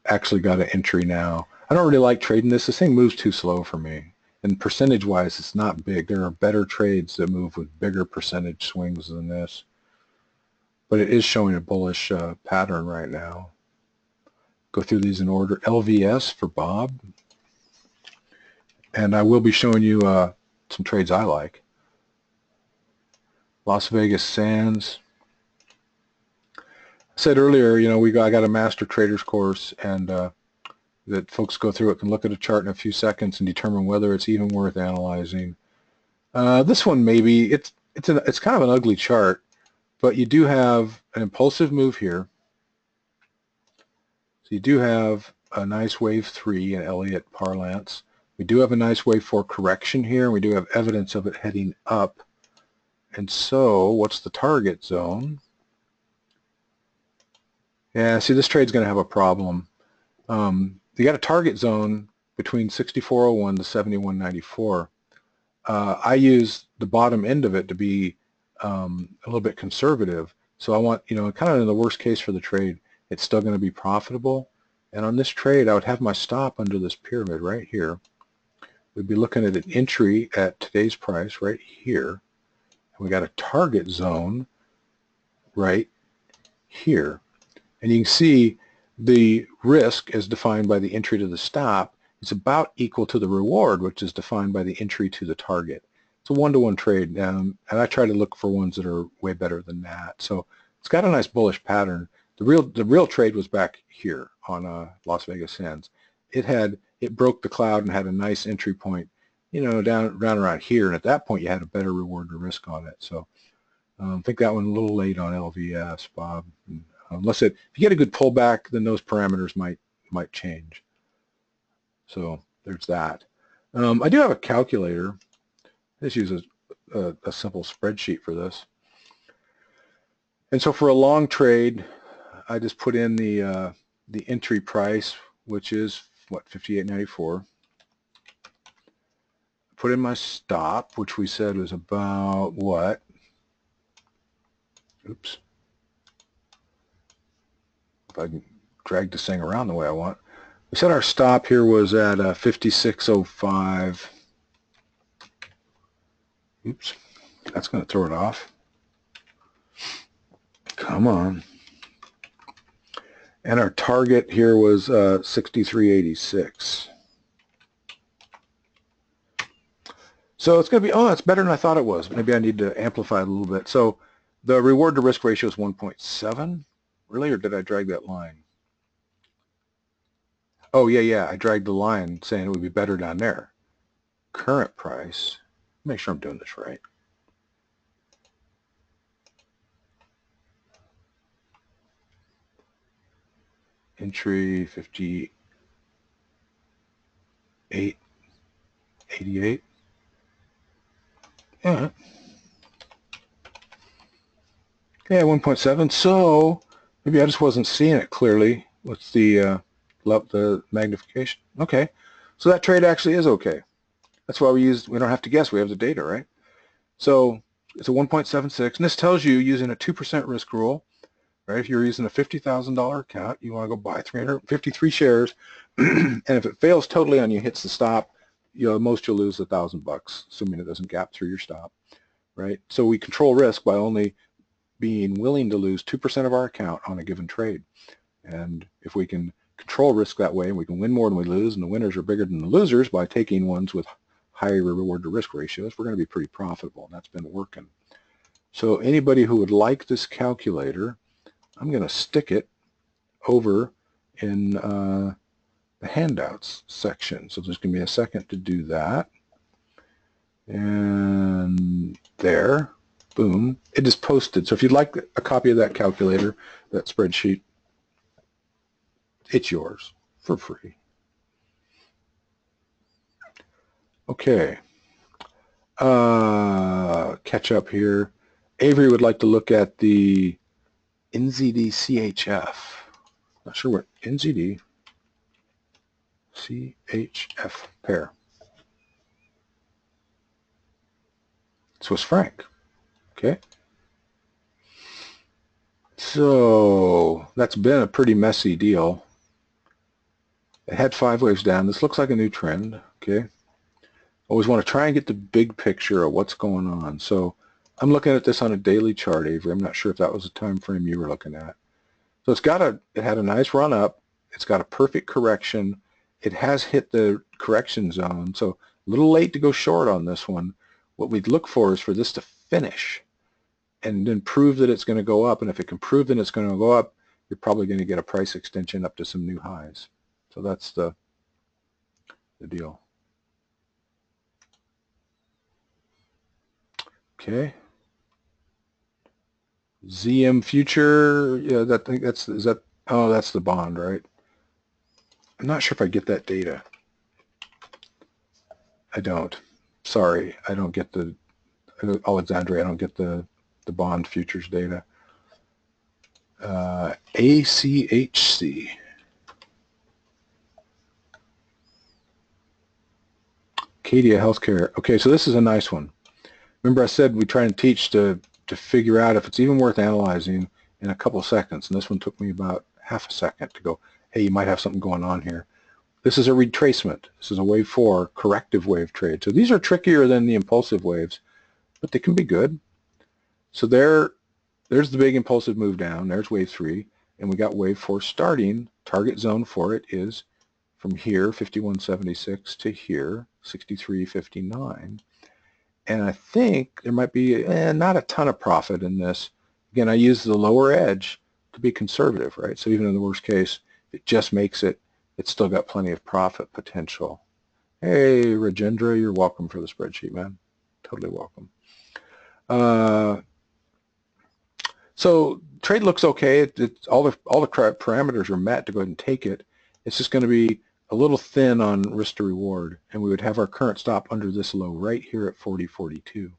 actually got an entry now. I don't really like trading this. This thing moves too slow for me. And percentage-wise, it's not big. There are better trades that move with bigger percentage swings than this. But it is showing a bullish pattern right now. Go through these in order. LVS for Bob. And I will be showing you some trades I like. Las Vegas Sands. said earlier, you know, I got a master traders course, and that folks go through it, can look at a chart in a few seconds and determine whether it's even worth analyzing. This one maybe it's kind of an ugly chart, but you do have an impulsive move here. So you do have a nice wave 3 in Elliott parlance. We do have a nice wave 4 correction here, and we do have evidence of it heading up. And so what's the target zone? Yeah, see, this trade's going to have a problem. You got a target zone between 64.01 to 71.94. I use the bottom end of it to be a little bit conservative. So I want, you know, kind of in the worst case for the trade, it's still going to be profitable. And on this trade, I would have my stop under this pyramid right here. We'd be looking at an entry at today's price right here. And we got a target zone right here. And you can see the risk as defined by the entry to the stop is about equal to the reward, which is defined by the entry to the target. It's a one-to-one trade, and I try to look for ones that are way better than that. So it's got a nice bullish pattern. The real trade was back here on Las Vegas Sands. It broke the cloud and had a nice entry point, you know, down around here. And at that point, you had a better reward to risk on it. So I think that one a little late on LVS, Bob. If you get a good pullback, then those parameters might change. So there's that. I do have a calculator. I just use a simple spreadsheet for this. And so for a long trade, I just put in the entry price, which is what, 58.94. Put in my stop, which we said was about what? Oops. If I can drag this thing around the way I want. We said our stop here was at 56.05. Oops, that's going to throw it off. Come on. And our target here was 63.86. So it's going to be, oh, it's better than I thought it was. Maybe I need to amplify it a little bit. So the reward to risk ratio is 1.7. Really, or did I drag that line? Oh, yeah, I dragged the line saying it would be better down there. Current price, make sure I'm doing this right. Entry 58.88. Yeah. Yeah, 1.7. So maybe I just wasn't seeing it clearly with the magnification. Okay, so that trade actually is okay. That's why we don't have to guess, we have the data, right? So it's a 1.76, and this tells you using a 2% risk rule, right? If you're using a $50,000 account, you want to go buy 353 shares, and if it fails totally on you, hits the stop, most you'll lose $1,000, assuming it doesn't gap through your stop, right? So we control risk by only being willing to lose 2% of our account on a given trade. And if we can control risk that way, and we can win more than we lose, and the winners are bigger than the losers by taking ones with higher reward to risk ratios, we're going to be pretty profitable, and that's been working. So anybody who would like this calculator, I'm going to stick it over in the handouts section. So there's going to be a second to do that. And there, boom, it is posted. So if you'd like a copy of that calculator, that spreadsheet, it's yours for free. Okay, catch up here. Avery would like to look at the NZD CHF. Not sure what NZD CHF pair. Swiss franc. Okay. So that's been a pretty messy deal. It had 5 waves down. This looks like a new trend. Okay. Always want to try and get the big picture of what's going on. So I'm looking at this on a daily chart, Avery. I'm not sure if that was the time frame you were looking at. So it had a nice run up. It's got a perfect correction. It has hit the correction zone. So a little late to go short on this one. What we'd look for is for this to finish and then prove that it's going to go up. And if it can prove that it's going to go up, you're probably going to get a price extension up to some new highs. So that's the deal. Okay. ZM future, yeah, is that, oh, that's the bond, right? I'm not sure if I get that data. I don't. Sorry, I don't get the, Alexandria, I don't get the bond futures data. ACHC. Acadia Healthcare. Okay, so this is a nice one. Remember I said we try and teach to figure out if it's even worth analyzing in a couple of seconds, and this one took me about half a second to go, hey, you might have something going on here. This is a retracement. This is a wave 4 corrective wave trade. So these are trickier than the impulsive waves, but they can be good. So there's the big impulsive move down. There's wave 3, and we got wave 4 starting. Target zone for it is from here, 51.76, to here, 63.59. And I think there might be not a ton of profit in this. Again, I use the lower edge to be conservative, right? So even in the worst case, it just makes it, it's still got plenty of profit potential. Hey, Rajendra, you're welcome for the spreadsheet, man. Totally welcome. So trade looks okay. All the parameters are met to go ahead and take it. It's just going to be a little thin on risk to reward, and we would have our current stop under this low right here at 40.42.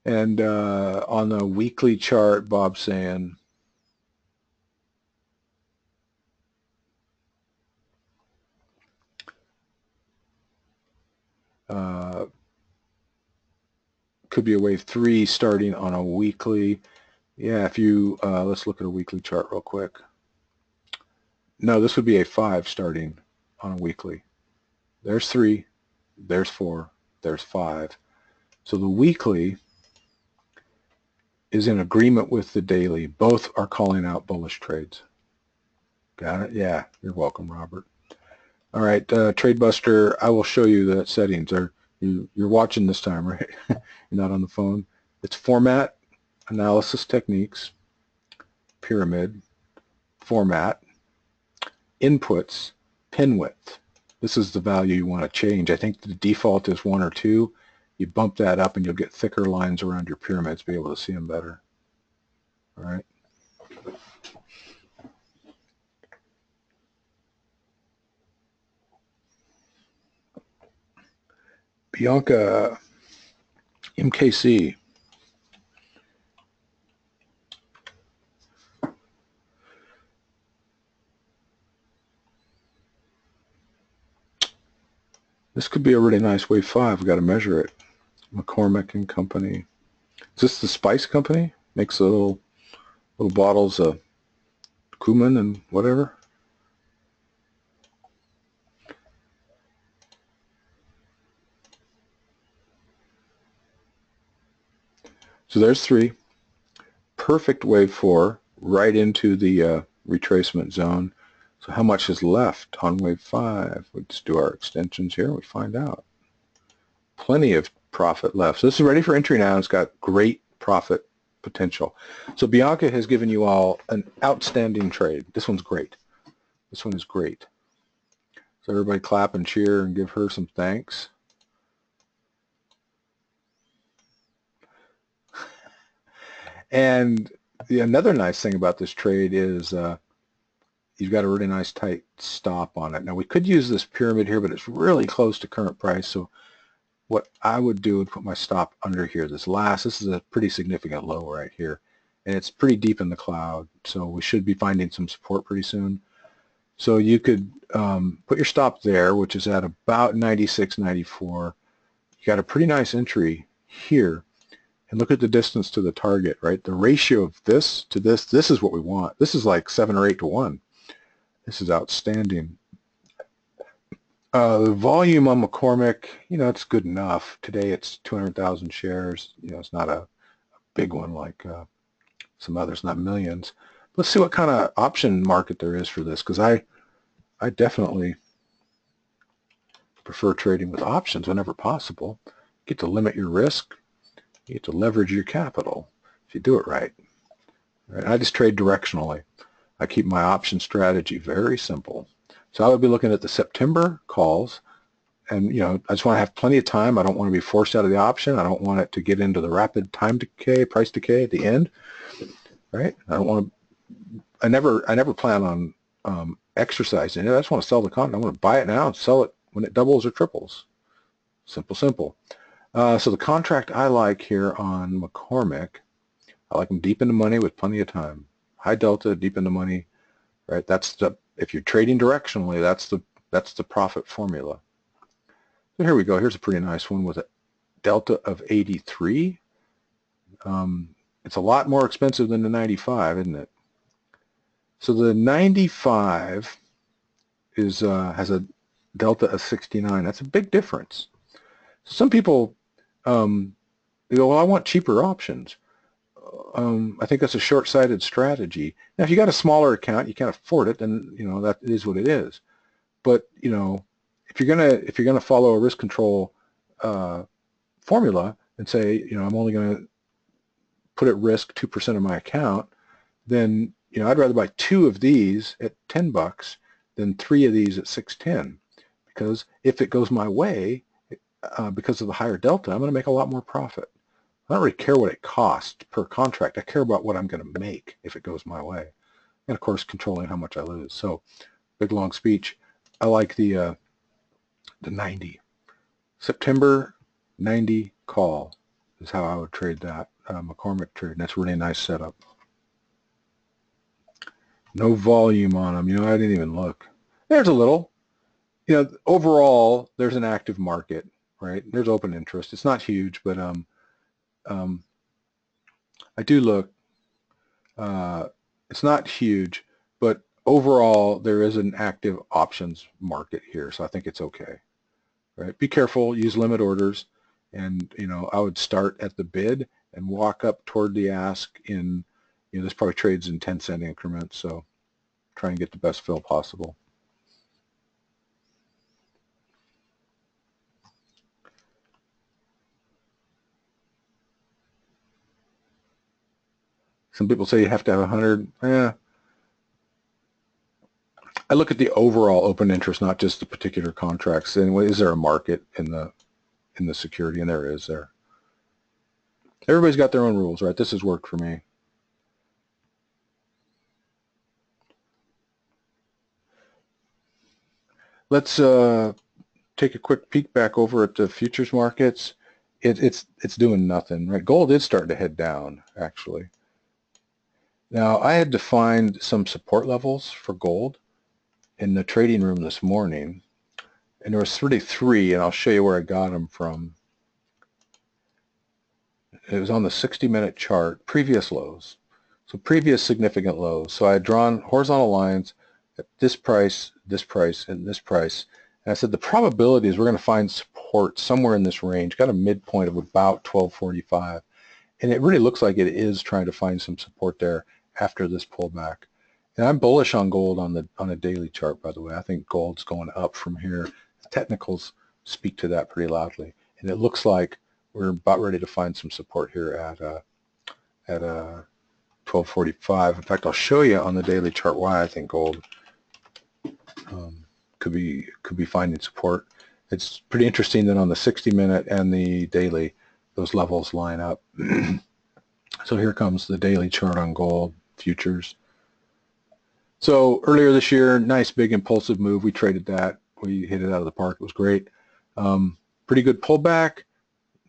And on the weekly chart, Bob's saying could be a wave 3 starting on a weekly. Yeah, if you let's look at a weekly chart real quick. No, this would be a 5 starting on a weekly. There's 3, there's 4, there's 5. So the weekly is in agreement with the daily. Both are calling out bullish trades. Got it? Yeah, you're welcome, Robert. All right, TradeBuster, I will show you the settings. You're watching this time, right? You're not on the phone. It's format, analysis techniques, pyramid, format, inputs, pin width. This is the value you want to change. I think the default is 1 or 2. You bump that up and you'll get thicker lines around your pyramids, be able to see them better. All right. Bianca, MKC. This could be a really nice wave 5. We've got to measure it. McCormick and Company. Is this the Spice Company? Makes little bottles of cumin and whatever. So there's 3. Perfect wave 4 right into the retracement zone. So how much is left on wave 5? We just do our extensions here and we find out. Plenty of profit left. So this is ready for entry now. It's got great profit potential. So Bianca has given you all an outstanding trade. This one's great. This one is great. So everybody clap and cheer and give her some thanks. And another nice thing about this trade is you've got a really nice tight stop on it. Now we could use this pyramid here, but it's really close to current price. So what I would do would put my stop under here. This is a pretty significant low right here. And it's pretty deep in the cloud. So we should be finding some support pretty soon. So you could put your stop there, which is at about 96.94. You got a pretty nice entry here. And look at the distance to the target, right? The ratio of this to this is what we want. This is like 7 or 8 to 1. This is outstanding. The volume on McCormick, it's good enough. Today it's 200,000 shares. It's not a big one like some others, not millions. Let's see what kind of option market there is for this, because I definitely prefer trading with options whenever possible. You get to limit your risk. You get to leverage your capital if you do it right. Right? I just trade directionally. I keep my option strategy very simple. So I would be looking at the September calls, and I just want to have plenty of time. I don't want to be forced out of the option. I don't want it to get into the rapid time decay, price decay at the end. Right? I don't want to. I never plan on exercising it. I just want to sell the content. I want to buy it now and sell it when it doubles or triples. Simple, simple. So the contract I like here on McCormick, I like them deep in the money with plenty of time. High delta, deep in the money, right? If you're trading directionally, that's the profit formula. So here we go. Here's a pretty nice one with a delta of 83. It's a lot more expensive than the 95, isn't it? So the 95 has a delta of 69. That's a big difference. Some people they go, well, I want cheaper options. I think that's a short-sighted strategy. Now, if you got a smaller account, you can't afford it, then that is what it is. But if you're gonna follow a risk control formula and say, I'm only going to put at risk 2% of my account, then I'd rather buy 2 of these at $10 than 3 of these at $6.10, because if it goes my way, because of the higher delta, I'm going to make a lot more profit. I don't really care what it costs per contract. I care about what I'm going to make if it goes my way, and of course controlling how much I lose. So, big long speech. I like the 90 September 90 call is how I would trade that McCormick trade. And that's a really nice setup. No volume on them. I didn't even look. There's a little. Overall, there's an active market, right? There's open interest. It's not huge, but I do look. It's not huge, but overall, there is an active options market here, so I think it's okay. Right? Be careful. Use limit orders, and I would start at the bid and walk up toward the ask in. This probably trades in 10-cent increments, so try and get the best fill possible. Some people say you have to have 100. I look at the overall open interest, not just the particular contracts. And is there a market in the security? And there is there. Everybody's got their own rules, right? This has worked for me. Let's take a quick peek back over at the futures markets. It's doing nothing, right? Gold is starting to head down, actually. Now, I had to find some support levels for gold in the trading room this morning, and there was 33, and I'll show you where I got them from. It was on the 60-minute chart, previous lows. So previous significant lows. So I had drawn horizontal lines at this price, and this price. And I said the probability is we're going to find support somewhere in this range, got a midpoint of about 1245. And it really looks like it is trying to find some support there after this pullback. And I'm bullish on gold on a daily chart, by the way. I think gold's going up from here. The technicals speak to that pretty loudly. And it looks like we're about ready to find some support here at 1245. In fact, I'll show you on the daily chart why I think gold could be finding support. It's pretty interesting that on the 60-minute and the daily, those levels line up. So here comes the daily chart on gold futures. So earlier this year, nice big impulsive move. We traded that. We hit it out of the park. It was great. Pretty good pullback.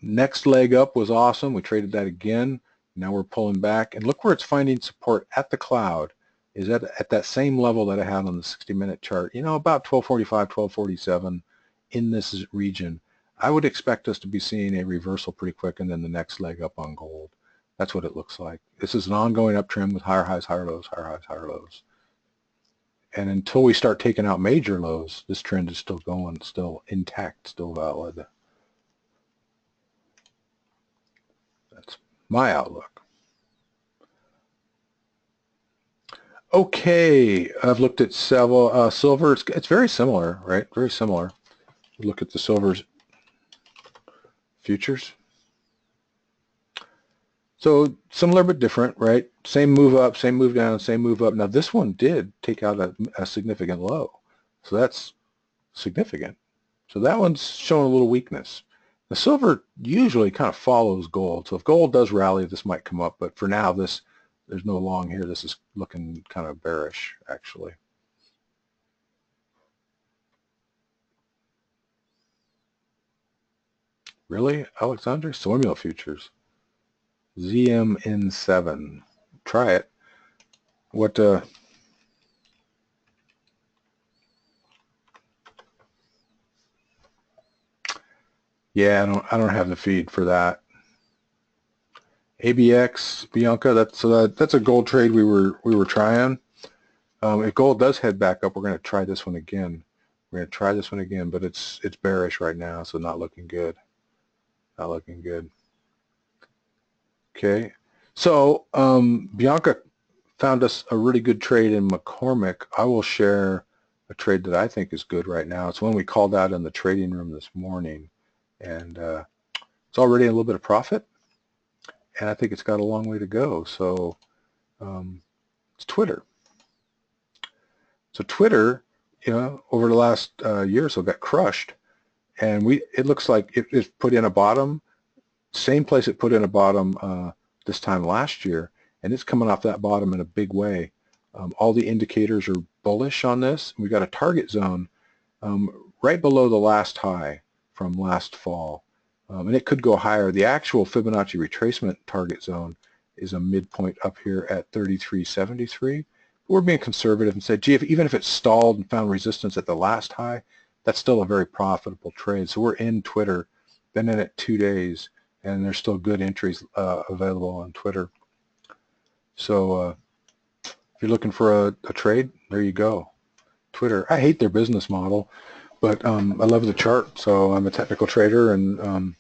Next leg up was awesome. We traded that again. Now we're pulling back. And look where it's finding support at the cloud. Is at that same level that I had on the 60-minute chart. About 1245, 1247 in this region. I would expect us to be seeing a reversal pretty quick and then the next leg up on gold. That's what it looks like. This is an ongoing uptrend with higher highs, higher lows, higher highs, higher lows. And until we start taking out major lows, this trend is still going, still intact, still valid. That's my outlook. Okay, I've looked at several silver. It's very similar, right? Very similar. Look at the silver's futures. So similar but different, right? same move up, same move down, same move up. Now this one did take out a significant low, so that's significant. So that one's showing a little weakness. The silver usually kind of follows gold, so if gold does rally, this might come up, but for now, there's no long here. This is looking kind of bearish, actually. Really, Alexander? Formula futures. ZMN7. Try it. What? Yeah, I don't have the feed for that. ABX, Bianca. That's a gold trade we were trying. If gold does head back up, we're going to try this one again. We're going to try this one again, but it's bearish right now, so not looking good. Not looking good. Okay, so Bianca found us a really good trade in McCormick. I will share a trade that I think is good right now. It's one we called out in the trading room this morning, and it's already a little bit of profit, and I think it's got a long way to go. So it's Twitter. So Twitter, over the last year or so got crushed, and it looks like it's put in a bottom, same place it put in a bottom this time last year, and it's coming off that bottom in a big way. All the indicators are bullish on this. We got a target zone right below the last high from last fall, and it could go higher. The actual Fibonacci retracement target zone is a midpoint up here at 33.73. We're being conservative and said, gee, even if it stalled and found resistance at the last high, that's still a very profitable trade. So we're in Twitter, been in it 2 days, and there's still good entries available on Twitter. So if you're looking for a trade, there you go. Twitter. I hate their business model, but I love the chart. So I'm a technical trader, and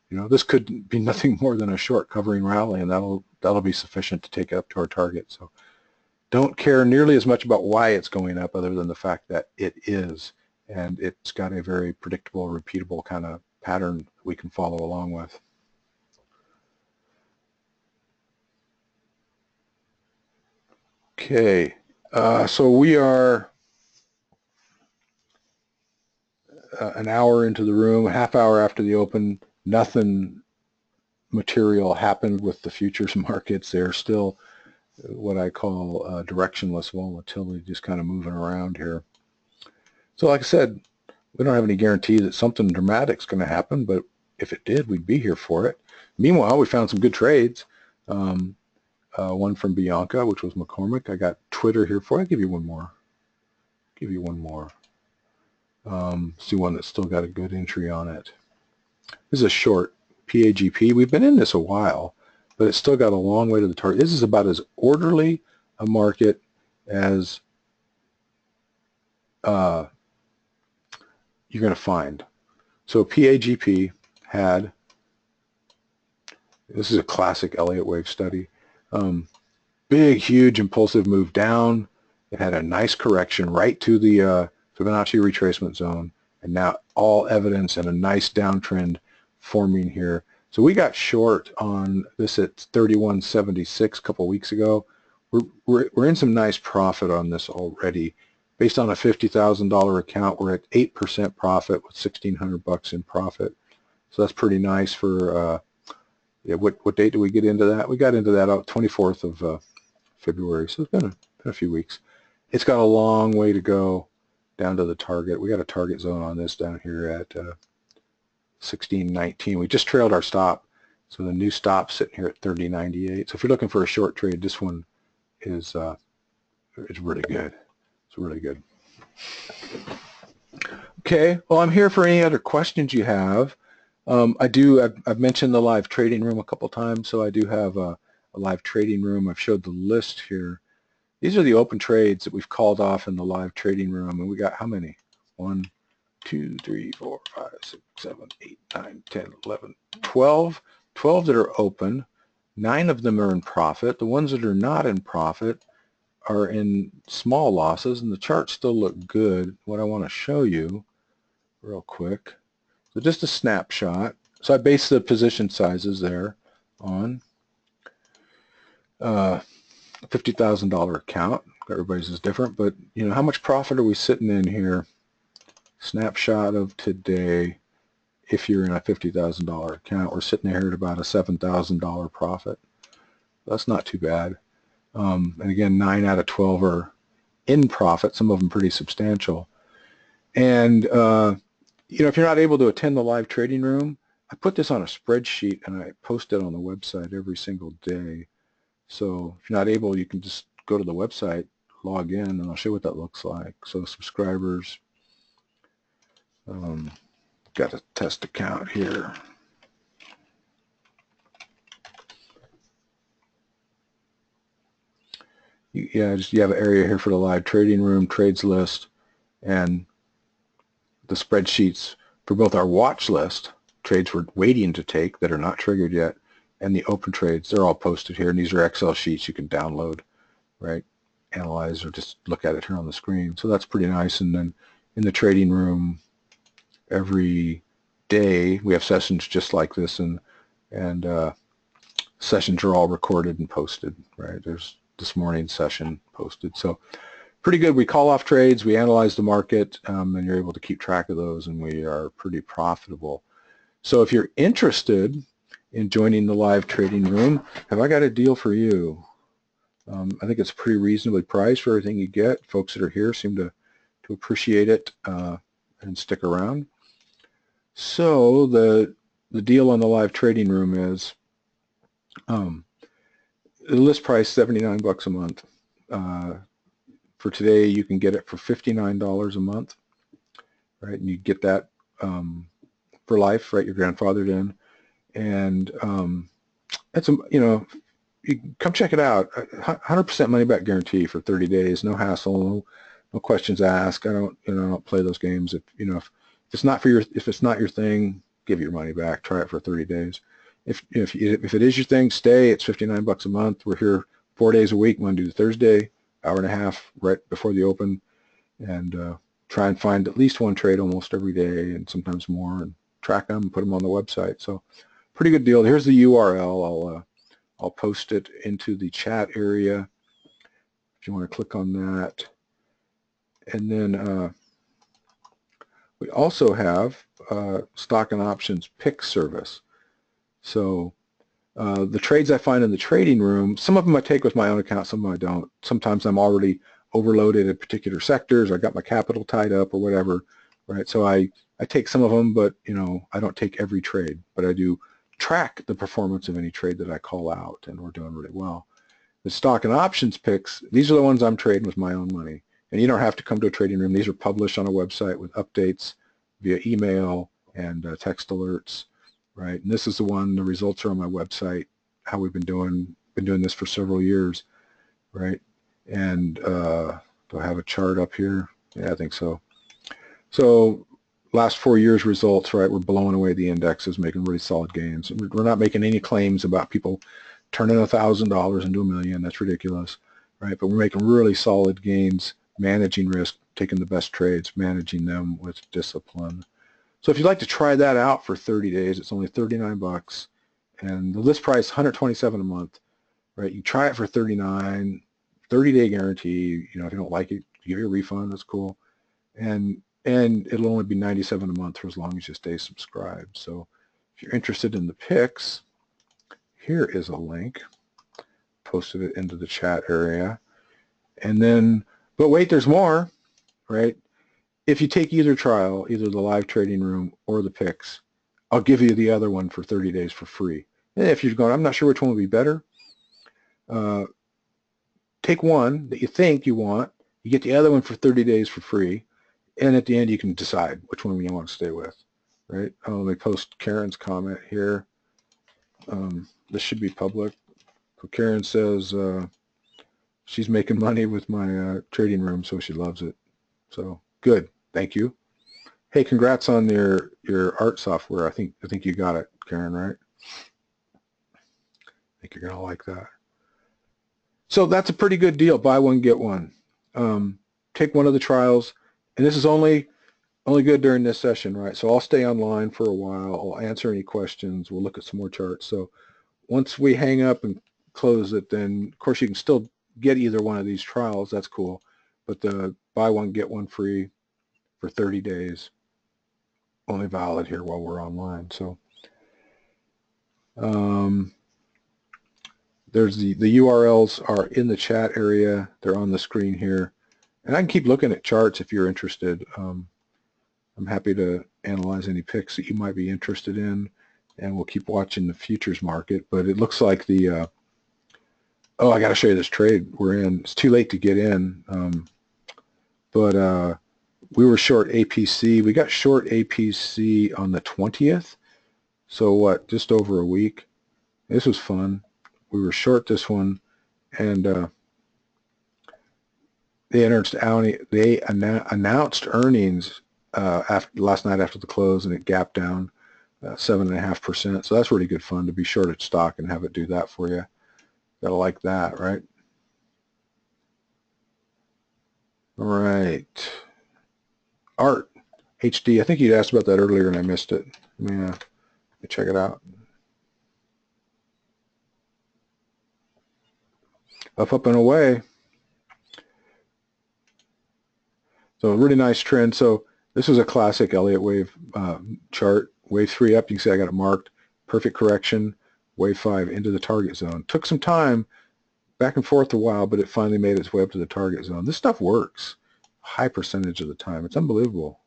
this could be nothing more than a short covering rally, and that'll be sufficient to take it up to our target. So don't care nearly as much about why it's going up, other than the fact that it is, and it's got a very predictable, repeatable kind of pattern we can follow along with. Okay, so we are an hour into the room, a half hour after the open. Nothing material happened with the futures markets. They're still what I call directionless volatility, just kind of moving around here. So like I said, we don't have any guarantee that something dramatic is going to happen, but if it did, we'd be here for it. Meanwhile, we found some good trades. One from Bianca, which was McCormick. I got Twitter here for you. I'll give you one more. See one that's still got a good entry on it. This is a short PAGP. We've been in this a while, but it's still got a long way to the target. This is about as orderly a market as you're going to find. So PAGP had, this is a classic Elliott wave study, big, huge, impulsive move down. It had a nice correction right to the Fibonacci retracement zone, and now all evidence and a nice downtrend forming here. So we got short on this at 31.76 a couple weeks ago. We're in some nice profit on this already. Based on a $50,000 account, we're at 8% profit with $1,600 in profit. So that's pretty nice for, yeah, what date did we get into that? We got into that on 24th of February, so it's been a few weeks. It's got a long way to go down to the target. We got a target zone on this down here at 16.19. We just trailed our stop, so the new stop sitting here at 30.98. So if you're looking for a short trade, this one is really good. It's really good. Okay, well, I'm here for any other questions you have. I've mentioned the live trading room a couple times, so I do have a live trading room. I've showed the list here. These are the open trades that we've called off in the live trading room, and we got how many? 1, 2, 3, 4, 5, 6, 7, 8, 9, 10, 11, 12. 12 that are open. 9 of them are in profit. The ones that are not in profit are in small losses, and the charts still look good. What I want to show you real quick, so just a snapshot. So I base the position sizes there on $50,000 account. Everybody's is different, but you know, how much profit are we sitting in here? Snapshot of today. If you're in a $50,000 account, we're sitting here at about a $7,000 profit. That's not too bad. And again, 9 out of 12 are in profit, some of them pretty substantial. And you know, if you're not able to attend the live trading room, I put this on a spreadsheet and I post it on the website every single day. So if you're not able, you can just go to the website, log in, and I'll show you what that looks like. So subscribers, got a test account here. Yeah, just you have an area here for the live trading room, trades list, and the spreadsheets for both our watch list, trades we're waiting to take that are not triggered yet, and the open trades. They're all posted here, and these are Excel sheets you can download, right? Analyze or just look at it here on the screen. So that's pretty nice. And then in the trading room, every day we have sessions just like this, and sessions are all recorded and posted, right? There's this morning's session posted. So pretty good. We call off trades, we analyze the market, and you're able to keep track of those, and we are pretty profitable. So if you're interested in joining the live trading room, have I got a deal for you? I think it's pretty reasonably priced for everything you get. Folks that are here seem to appreciate it and stick around. So the deal on the live trading room is the list price $79 a month. For today, you can get it for $59 a month, right? And you get that for life, right? You're grandfathered in, and that's you know, you come check it out. 100% money back guarantee for 30 days, no hassle, no questions asked. I don't play those games. If it's not your thing, give your money back. Try it for 30 days. If it is your thing, stay. It's $59 a month. We're here 4 days a week, Monday to Thursday, hour and a half right before the open, and try and find at least one trade almost every day, and sometimes more, and track them and put them on the website. So pretty good deal. Here's the URL. I'll post it into the chat area if you want to click on that. And then we also have stock and options pick service. So the trades I find in the trading room, some of them I take with my own account, some of them I don't. Sometimes I'm already overloaded at particular sectors. I got my capital tied up or whatever, right? So I take some of them, but I don't take every trade, but I do track the performance of any trade that I call out, and we're doing really well. The stock and options picks, these are the ones I'm trading with my own money, and you don't have to come to a trading room. These are published on a website with updates via email and text alerts, right? And this is the one, the results are on my website, how we've been doing this for several years, right? And do I have a chart up here? Yeah, I think so. So last 4 years results, right, we're blowing away the indexes, making really solid gains. We're not making any claims about people turning $1,000 into $1 million. That's ridiculous, right? But we're making really solid gains, managing risk, taking the best trades, managing them with discipline. So if you'd like to try that out for 30 days, it's only $39, and the list price $127 a month, right? You try it for 39, 30-day guarantee. If you don't like it, give you a refund. That's cool, and it'll only be $97 a month for as long as you stay subscribed. So if you're interested in the picks, here is a link. Posted it into the chat area. And then, but wait, there's more, right? If you take either trial, either the live trading room or the picks, I'll give you the other one for 30 days for free. And if you're going, I'm not sure which one would be better, take one that you think you want. You get the other one for 30 days for free. And at the end, you can decide which one you want to stay with, right? Let me post Karen's comment here. This should be public. So Karen says she's making money with my trading room, so she loves it. So good, thank you. Hey, congrats on your art software. I think you got it, Karen, right? I think you're gonna like that. So that's a pretty good deal. Buy one, get one. Take one of the trials, and this is only good during this session, right? So I'll stay online for a while. I'll answer any questions. We'll look at some more charts. So once we hang up and close it, then of course you can still get either one of these trials, that's cool. But the buy one, get one free for 30 days, only valid here while we're online. So there's the URLs are in the chat area. They're on the screen here. And I can keep looking at charts if you're interested. I'm happy to analyze any picks that you might be interested in, and we'll keep watching the futures market. But it looks like the oh, I got to show you this trade we're in. It's too late to get in, but we were short APC. We got short APC on the 20th, so what, just over a week. This was fun. We were short this one, and they announced earnings last night after the close, and it gapped down 7.5%. So that's really good fun to be short at stock and have it do that for you. Gotta like that, right? All right. Art HD. I think you'd asked about that earlier and I missed it. Let me check it out. Up and away. So a really nice trend. So this was a classic Elliott wave chart. Wave 3 up, you can see I got it marked. Perfect correction. Wave 5 into the target zone. Took some time, back and forth a while, but it finally made its way up to the target zone. This stuff works high percentage of the time. It's unbelievable.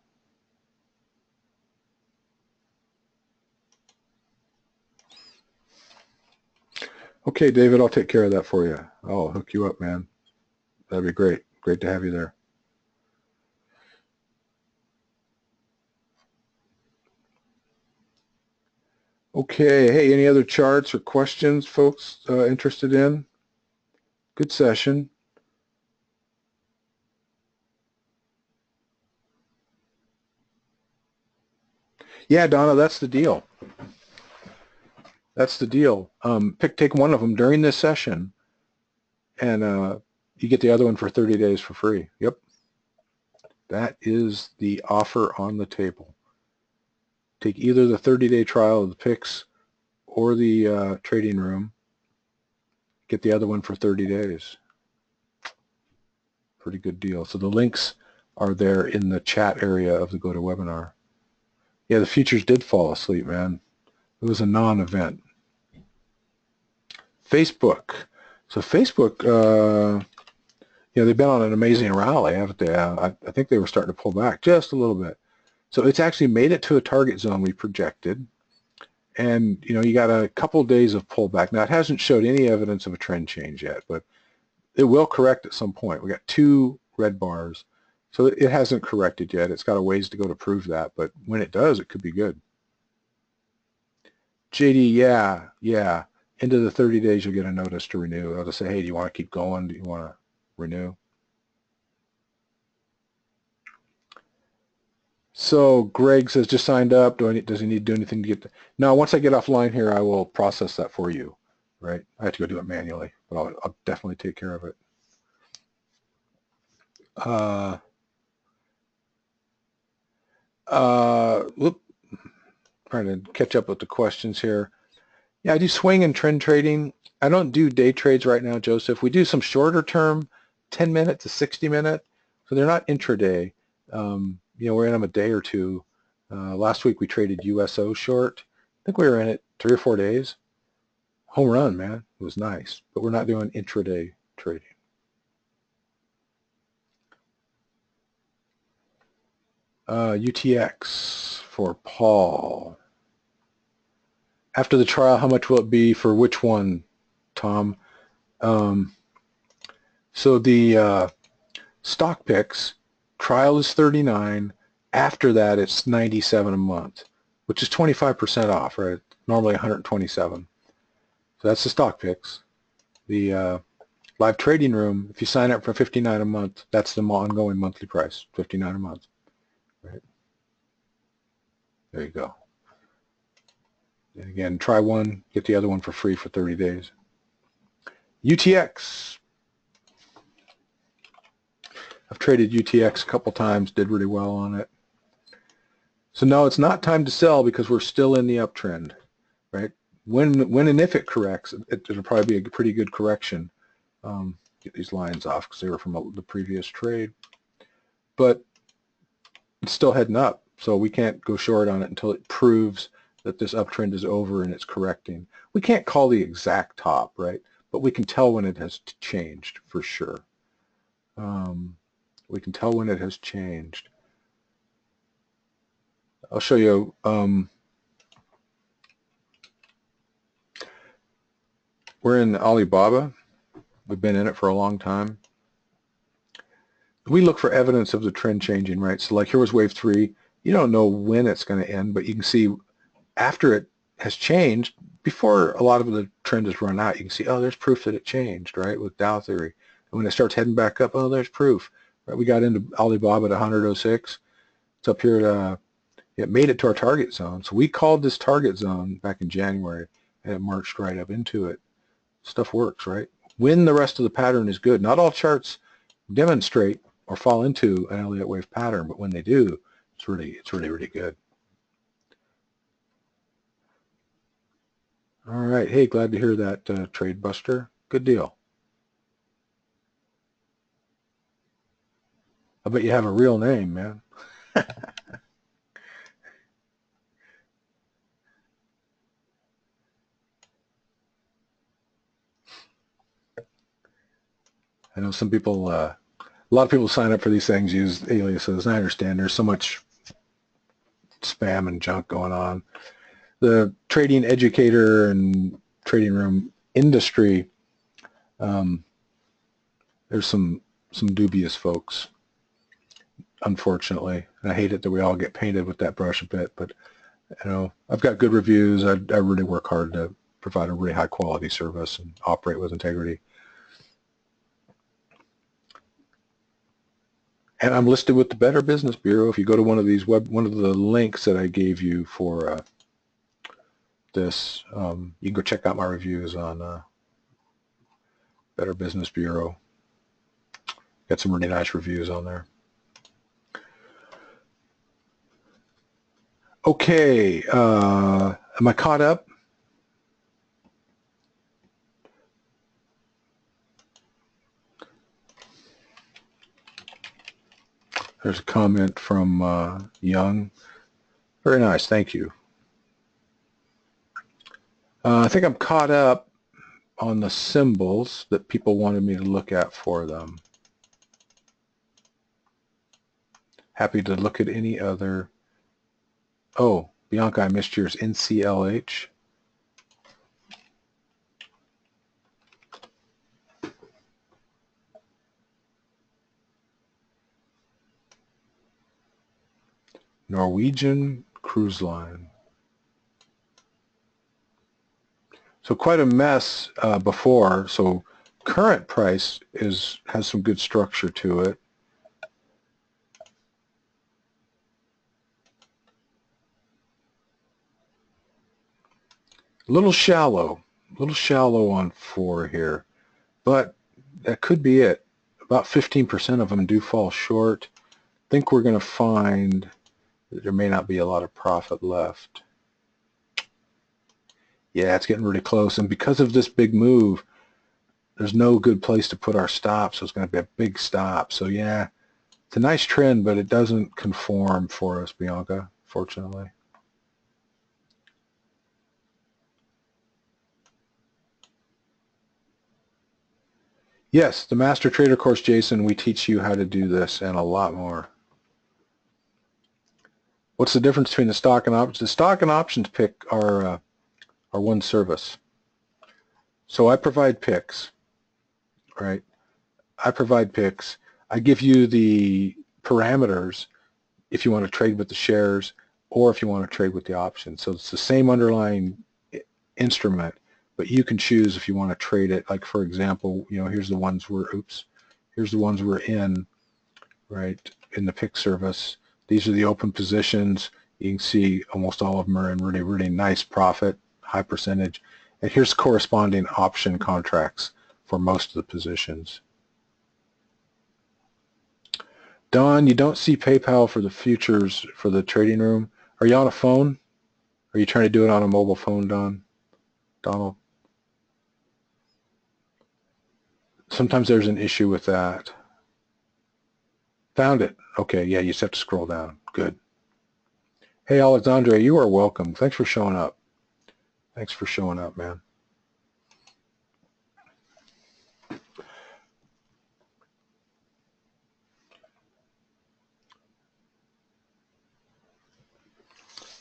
Okay, David, I'll take care of that for you. I'll hook you up, man. That'd be great. Great to have you there. Okay, hey, any other charts or questions folks interested in? Good session. Yeah, Donna, that's the deal. That's the deal. Take one of them during this session, and you get the other one for 30 days for free. Yep. That is the offer on the table. Take either the 30-day trial of the picks or the trading room. Get the other one for 30 days. Pretty good deal. So the links are there in the chat area of the GoToWebinar. Yeah, the futures did fall asleep, man. It was a non-event. Facebook. So Facebook, you know, they've been on an amazing rally, haven't they? I think they were starting to pull back just a little bit. So it's actually made it to a target zone we projected. And, you know, you got a couple days of pullback. Now, it hasn't showed any evidence of a trend change yet, but it will correct at some point. We got 2 red bars. So it hasn't corrected yet. It's got a ways to go to prove that. But when it does, it could be good. JD, yeah. Into the 30 days, you'll get a notice to renew. I'll just say, hey, do you want to keep going? Do you want to renew? So Greg says, just signed up. Does he need to do anything to get the... No, once I get offline here, I will process that for you, right? I have to go do it manually, but I'll definitely take care of it. Trying to catch up with the questions here. Yeah, I do swing and trend trading. I don't do day trades right now, Joseph. We do some shorter term, 10-minute to 60-minute. So they're not intraday. You know, we're in them a day or two. Last week we traded USO short. I think we were in it 3 or 4 days. Home run, man. It was nice. But we're not doing intraday trading. UTX for Paul. After the trial, how much will it be for which one, Tom? So the stock picks, trial is 39. After that, it's 97 a month, which is 25% off, right? Normally 127. So that's the stock picks. The live trading room, if you sign up for $59 a month, that's the ongoing monthly price, $59 a month. Right? There you go. And again, try one, get the other one for free for 30 days. UTX. I've traded UTX a couple times, did really well on it. So no, it's not time to sell because we're still in the uptrend, right? When and if it corrects, it'll probably be a pretty good correction. get these lines off because they were from the previous trade. But it's still heading up, so we can't go short on it until it proves that this uptrend is over and it's correcting. We can't call the exact top, right? But we can tell when it has changed for sure. We can tell when it has changed. I'll show you. We're in Alibaba. We've been in it for a long time. We look for evidence of the trend changing, right? So like here was wave 3. You don't know when it's going to end, but you can see after it has changed, before a lot of the trend has run out, you can see, oh, there's proof that it changed, right, with Dow theory. And when it starts heading back up, oh, there's proof. Right? We got into Alibaba at 100.06. It's up here at, it made it to our target zone. So we called this target zone back in January, and it marched right up into it. Stuff works, right? When the rest of the pattern is good. Not all charts demonstrate or fall into an Elliott wave pattern, but when they do, it's really good. All right. Hey, glad to hear that, Trade Buster. Good deal. I bet you have a real name, man. I know some people, a lot of people sign up for these things, use aliases, and I understand there's so much spam and junk going on. The trading educator and trading room industry, there's some dubious folks, unfortunately, and I hate it that we all get painted with that brush a bit, but you know, I've got good reviews. I really work hard to provide a really high quality service and operate with integrity. And I'm listed with the Better Business Bureau. If you go to one of these one of the links that I gave you for this, you can go check out my reviews on Better Business Bureau. Got some really nice reviews on there. Okay, am I caught up? There's a comment from Young. Very nice, thank you. I think I'm caught up on the symbols that people wanted me to look at for them. Happy to look at any other. Oh, Bianca, I missed yours. NCLH. Norwegian Cruise Line. So quite a mess before. So current price has some good structure to it. A little shallow on 4 here, but that could be it. About 15% of them do fall short. I think we're going to find that there may not be a lot of profit left. Yeah, it's getting really close, and because of this big move, there's no good place to put our stop, so it's going to be a big stop. So yeah, it's a nice trend, but it doesn't conform for us, Bianca, fortunately. Yes, the Master Trader course, Jason, we teach you how to do this and a lot more. What's the difference between the stock and options? The stock and options pick are one service. So I provide picks, right? I provide picks. I give you the parameters if you want to trade with the shares or if you want to trade with the options. So it's the same underlying instrument, but you can choose if you want to trade it. Like for example, you know, here's the ones here's the ones we're in, right, in the pick service. These are the open positions. You can see almost all of them are in really nice profit, high percentage. And here's corresponding option contracts for most of the positions. Don, you don't see PayPal for the futures for the trading room. Are you on a phone? Are you trying to do it on a mobile phone, Donald? sometimes there's an issue with that. Found it. Okay, yeah, you just have to scroll down. Good. Hey, Alexandre, you are welcome. Thanks for showing up. Thanks for showing up, man.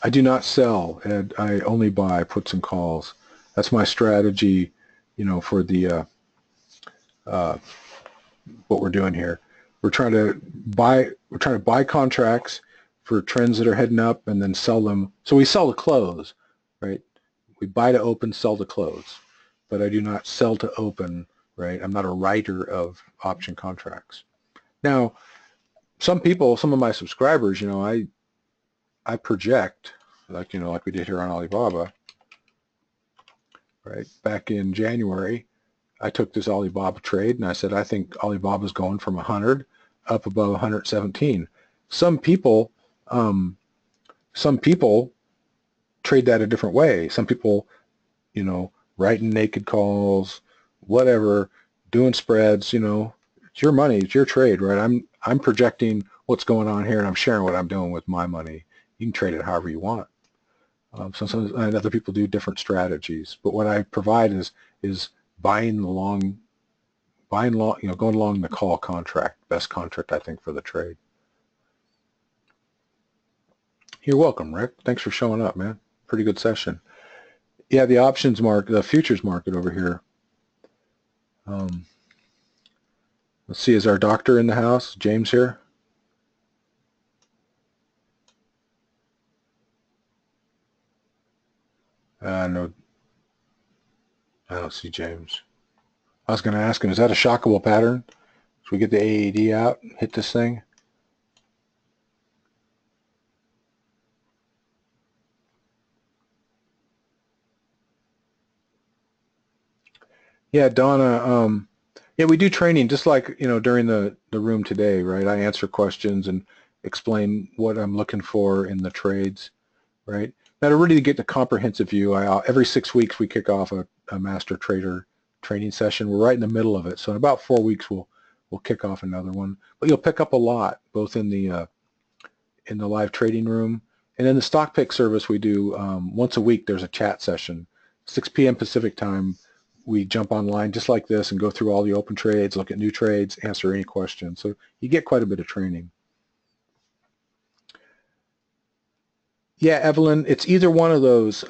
I do not sell, Ed. I only buy puts and calls. That's my strategy, you know, for the what we're doing here. We're trying to buy contracts for trends that are heading up and then sell them. So we sell to close, right? We buy to open, sell to close. But I do not sell to open, right? I'm not a writer of option contracts. Now, some people, some of my subscribers, you know, I project, like, you know, like we did here on Alibaba, right? Back in January, I took this Alibaba trade and I said, I think Alibaba's going from 100 up above 117. Some people trade that a different way. Some people, you know, writing naked calls, whatever, doing spreads, you know, it's your money, it's your trade, right? I'm projecting what's going on here and I'm sharing what I'm doing with my money. You can trade it however you want. Sometimes and other people do different strategies, but what I provide is buying long, you know, going along the call contract, best contract I think for the trade. You're welcome, Rick. Thanks for showing up, man. Pretty good session. Yeah, the options market, the futures market over here. Let's see, is our doctor in the house? James here? No, I don't see James. I was going to ask him, is that a shockable pattern? Should we get the AED out, hit this thing? Yeah, Donna, yeah, we do training just like, you know, during the room today, right? I answer questions and explain what I'm looking for in the trades, right? Now to really get the comprehensive view, every 6 weeks we kick off a master trader training session. We're right in the middle of it. So in about 4 weeks we'll kick off another one. But you'll pick up a lot, both in the live trading room and in the stock pick service we do once a week. There's a chat session, 6 p.m. Pacific time. We jump online just like this and go through all the open trades, look at new trades, answer any questions. So you get quite a bit of training. Yeah, Evelyn, it's either one of those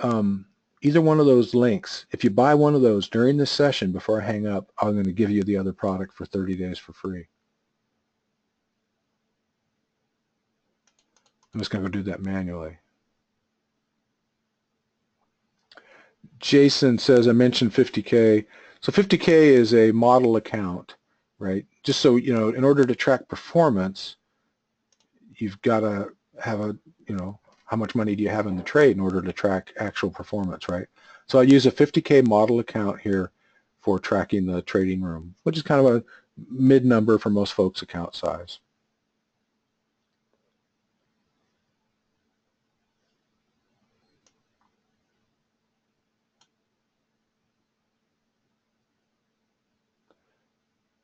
links. If you buy one of those during this session before I hang up, I'm going to give you the other product for 30 days for free. I'm just going to go do that manually. Jason says, I mentioned 50K. So 50K is a model account, right? Just so, you know, in order to track performance, you've got to have a, you know, how much money do you have in the trade in order to track actual performance, right? So I use a 50K model account here for tracking the trading room, which is kind of a mid number for most folks' account size.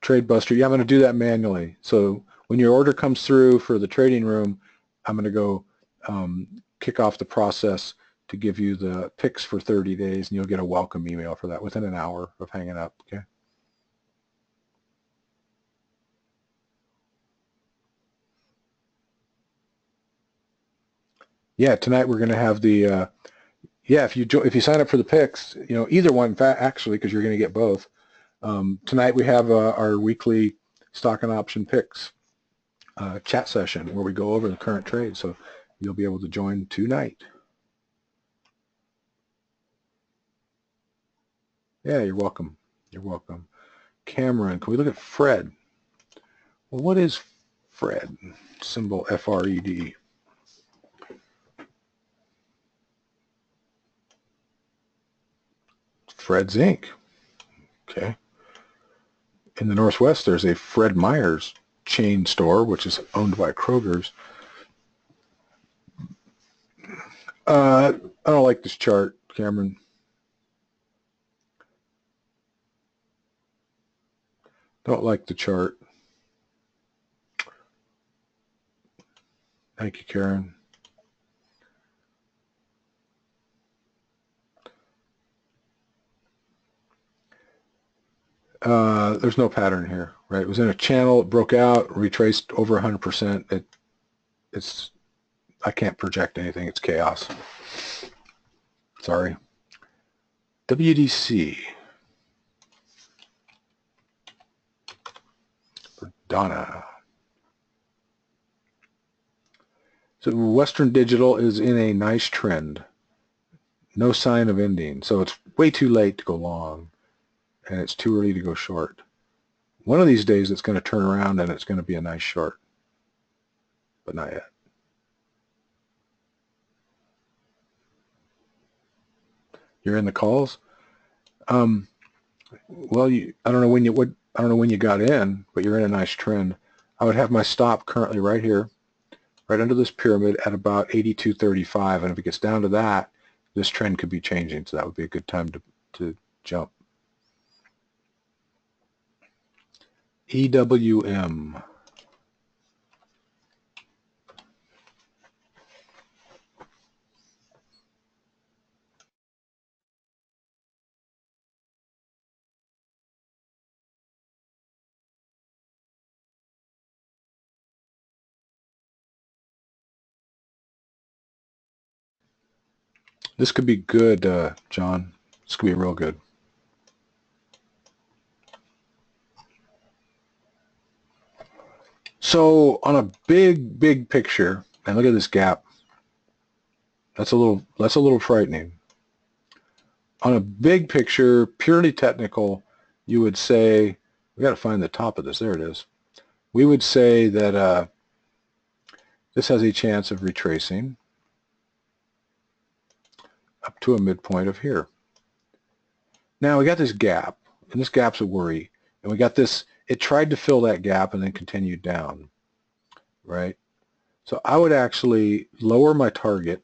Trade Buster, yeah, I'm going to do that manually. So when your order comes through for the trading room, I'm going to go kick off the process to give you the picks for 30 days, and you'll get a welcome email for that within an hour of hanging up, okay? Yeah, tonight we're going to have the, yeah, if you sign up for the picks, you know, either one, actually, because you're going to get both. Tonight we have our weekly stock and option picks chat session where we go over the current trade, so you'll be able to join tonight. Yeah, you're welcome. You're welcome. Cameron, can we look at Fred? Well, what is Fred? Symbol FRED. Fred's Inc. Okay. In the Northwest, there's a Fred Meyer's chain store, which is owned by Kroger's. I don't like this chart, Cameron. Don't like the chart. Thank you, Karen. There's no pattern here, right? It was in a channel, it broke out, retraced over 100%. It's I can't project anything. It's chaos. Sorry. WDC. For Donna. So Western Digital is in a nice trend. No sign of ending. So it's way too late to go long, and it's too early to go short. One of these days it's going to turn around and it's going to be a nice short, but not yet. You're in the calls. Well, I don't know when you got in, but you're in a nice trend. I would have my stop currently right here, right under this pyramid at about 82.35, and if it gets down to that, this trend could be changing. So that would be a good time to jump. EWM. This could be good, John. This could be real good. So on a big picture, and look at this gap. That's a little frightening. On a big picture, purely technical, you would say, we got to find the top of this. There it is. We would say that this has a chance of retracing up to a midpoint of here. Now we got this gap, and this gap's a worry. And we got this, it tried to fill that gap and then continued down, right? So I would actually lower my target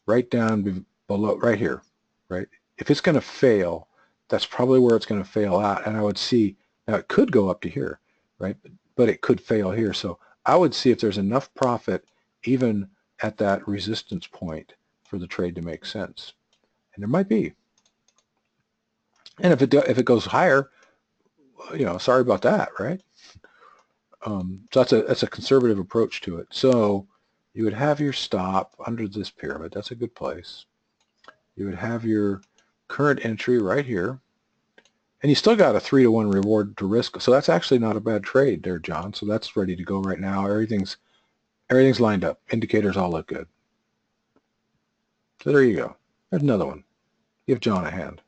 right down below, right here, right? If it's going to fail, that's probably where it's going to fail out. And I would see, now it could go up to here, right? But it could fail here. So I would see if there's enough profit even at that resistance point for the trade to make sense. And there might be. And if it goes higher, sorry about that, right? So that's a conservative approach to it. So you would have your stop under this pyramid. That's a good place. You would have your current entry right here. And you still got a 3-to-1 reward to risk. So that's actually not a bad trade there, John. So that's ready to go right now. Everything's lined up. Indicators all look good. So there you go. There's another one. Give John a hand.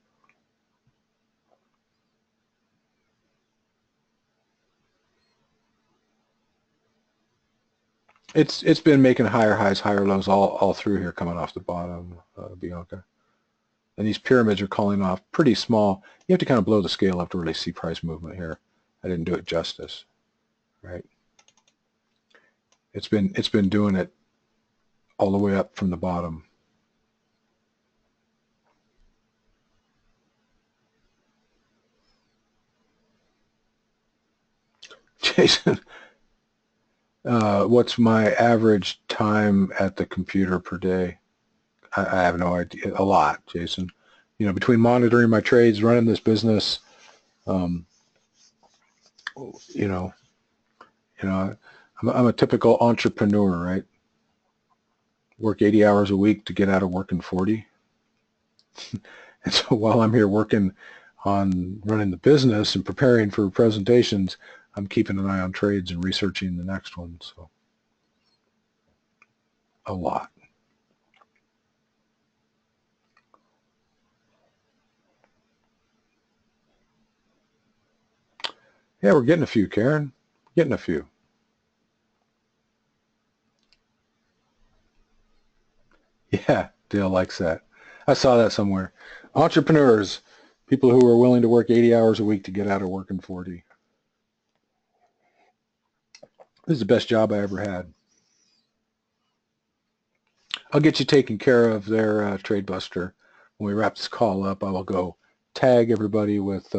It's been making higher highs, higher lows all through here coming off the bottom, Bianca. And these pyramids are calling off pretty small. You have to kind of blow the scale up to really see price movement here. I didn't do it justice, right? It's been doing it all the way up from the bottom. Jason, what's my average time at the computer per day? I have no idea. A lot, Jason. Between monitoring my trades, running this business, I'm a typical entrepreneur, right? Work 80 hours a week to get out of working 40. And so while I'm here working on running the business and preparing for presentations, I'm keeping an eye on trades and researching the next one. So a lot. Yeah, we're getting a few, Karen. Getting a few. Yeah, Dale likes that. I saw that somewhere. Entrepreneurs, people who are willing to work 80 hours a week to get out of working 40. This is the best job I ever had. I'll get you taken care of there, Trade Buster. When we wrap this call up, I will go tag everybody with,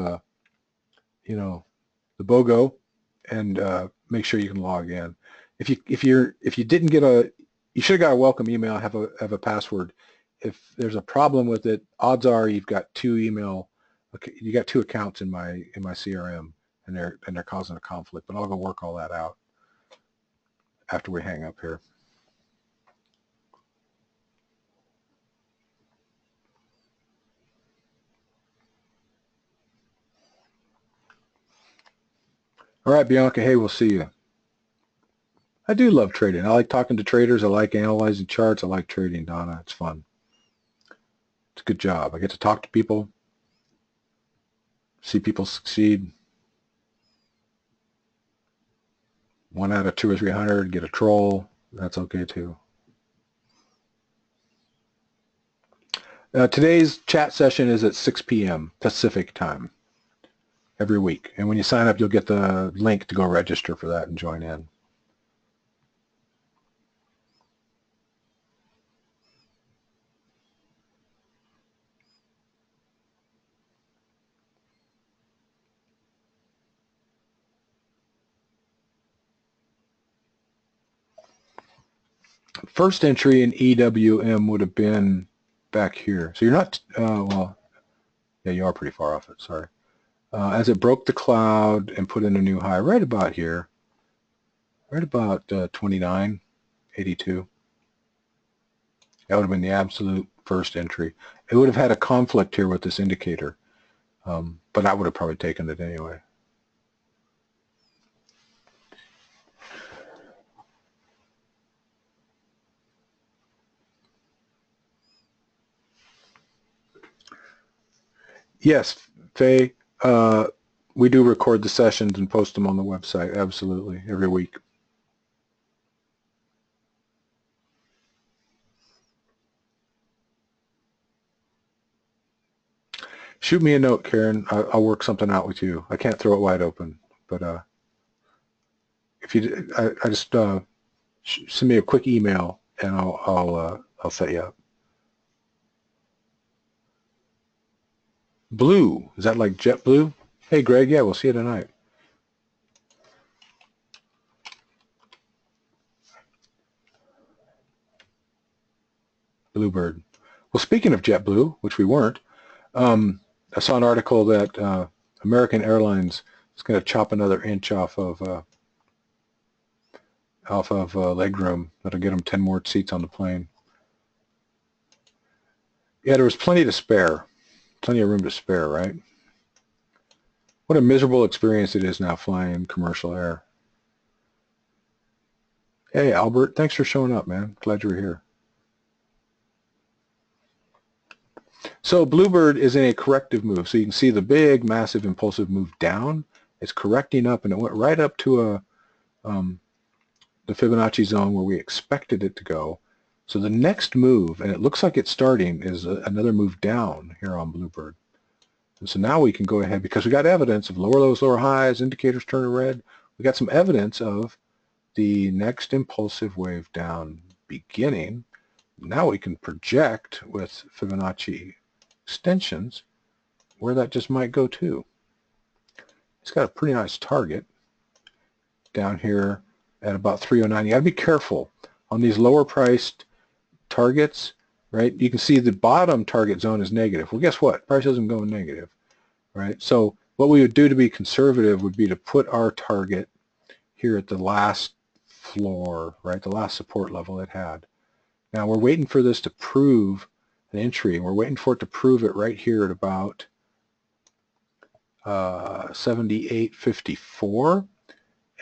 the BOGO, and make sure you can log in. If you didn't get you should have got a welcome email, have a password. If there's a problem with it, odds are you got two accounts in my CRM, and they're causing a conflict. But I'll go work all that out after we hang up here. All right, Bianca, hey, we'll see you. I do love trading. I like talking to traders. I like analyzing charts. I like trading, Donna. It's fun. It's a good job. I get to talk to people, see people succeed. 1 out of 200 or 300, get a troll. That's okay too. Today's chat session is at 6 p.m. Pacific time every week. And when you sign up, you'll get the link to go register for that and join in. First entry in EWM would have been back here. So you're not, well, yeah, you are pretty far off it, sorry. As it broke the cloud and put in a new high right about here, right about 29.82. That would have been the absolute first entry. It would have had a conflict here with this indicator, but I would have probably taken it anyway. Yes, Faye, we do record the sessions and post them on the website, absolutely, every week. Shoot me a note, Karen. I'll work something out with you. I can't throw it wide open, but if you, I just send me a quick email and I'll set you up. Blue, is that like JetBlue? Hey, Greg, yeah, we'll see you tonight. Bluebird. Well, speaking of JetBlue, which we weren't, I saw an article that American Airlines is going to chop another inch off of legroom. That'll get them 10 more seats on the plane. Yeah, there was plenty to spare, plenty of room to spare, right? What a miserable experience it is now flying commercial air. Hey, Albert, thanks for showing up, man. Glad you were here. So Bluebird is in a corrective move. So you can see the big, massive, impulsive move down. It's correcting up, and it went right up to the Fibonacci zone where we expected it to go. So the next move, and it looks like it's starting, is another move down here on Bluebird. And so now we can go ahead, because we got evidence of lower lows, lower highs, indicators turning red. We got some evidence of the next impulsive wave down beginning. Now we can project with Fibonacci extensions where that just might go to. It's got a pretty nice target down here at about 309. You got to be careful on these lower priced targets, right? You can see the bottom target zone is negative. Well, guess what? Price doesn't go negative, right? So what we would do to be conservative would be to put our target here at the last floor, right? The last support level it had. Now we're waiting for this to prove an entry. We're waiting for it to prove it right here at about 78.54.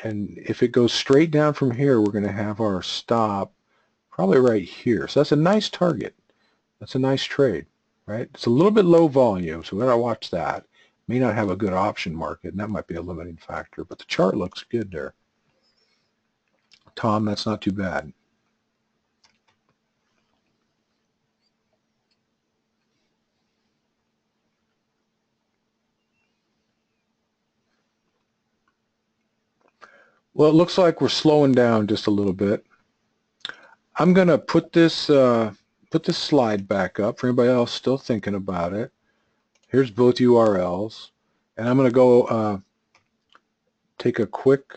And if it goes straight down from here, we're going to have our stop probably right here. So that's a nice target. That's a nice trade, right? It's a little bit low volume, so we got to watch that. May not have a good option market, and that might be a limiting factor, but the chart looks good there. Tom, that's not too bad. Well, it looks like we're slowing down just a little bit. I'm going to put this slide back up for anybody else still thinking about it. Here's both URLs, and I'm going to go take a quick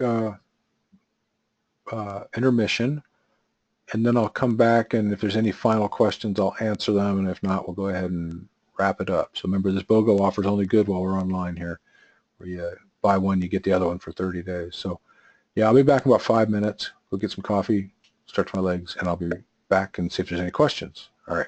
intermission, and then I'll come back, and if there's any final questions, I'll answer them, and if not, we'll go ahead and wrap it up. So remember, this BOGO offer is only good while we're online here, where you buy one, you get the other one for 30 days. So yeah, I'll be back in about 5 minutes. Go get some coffee, stretch my legs, and I'll be back and see if there's any questions. All right.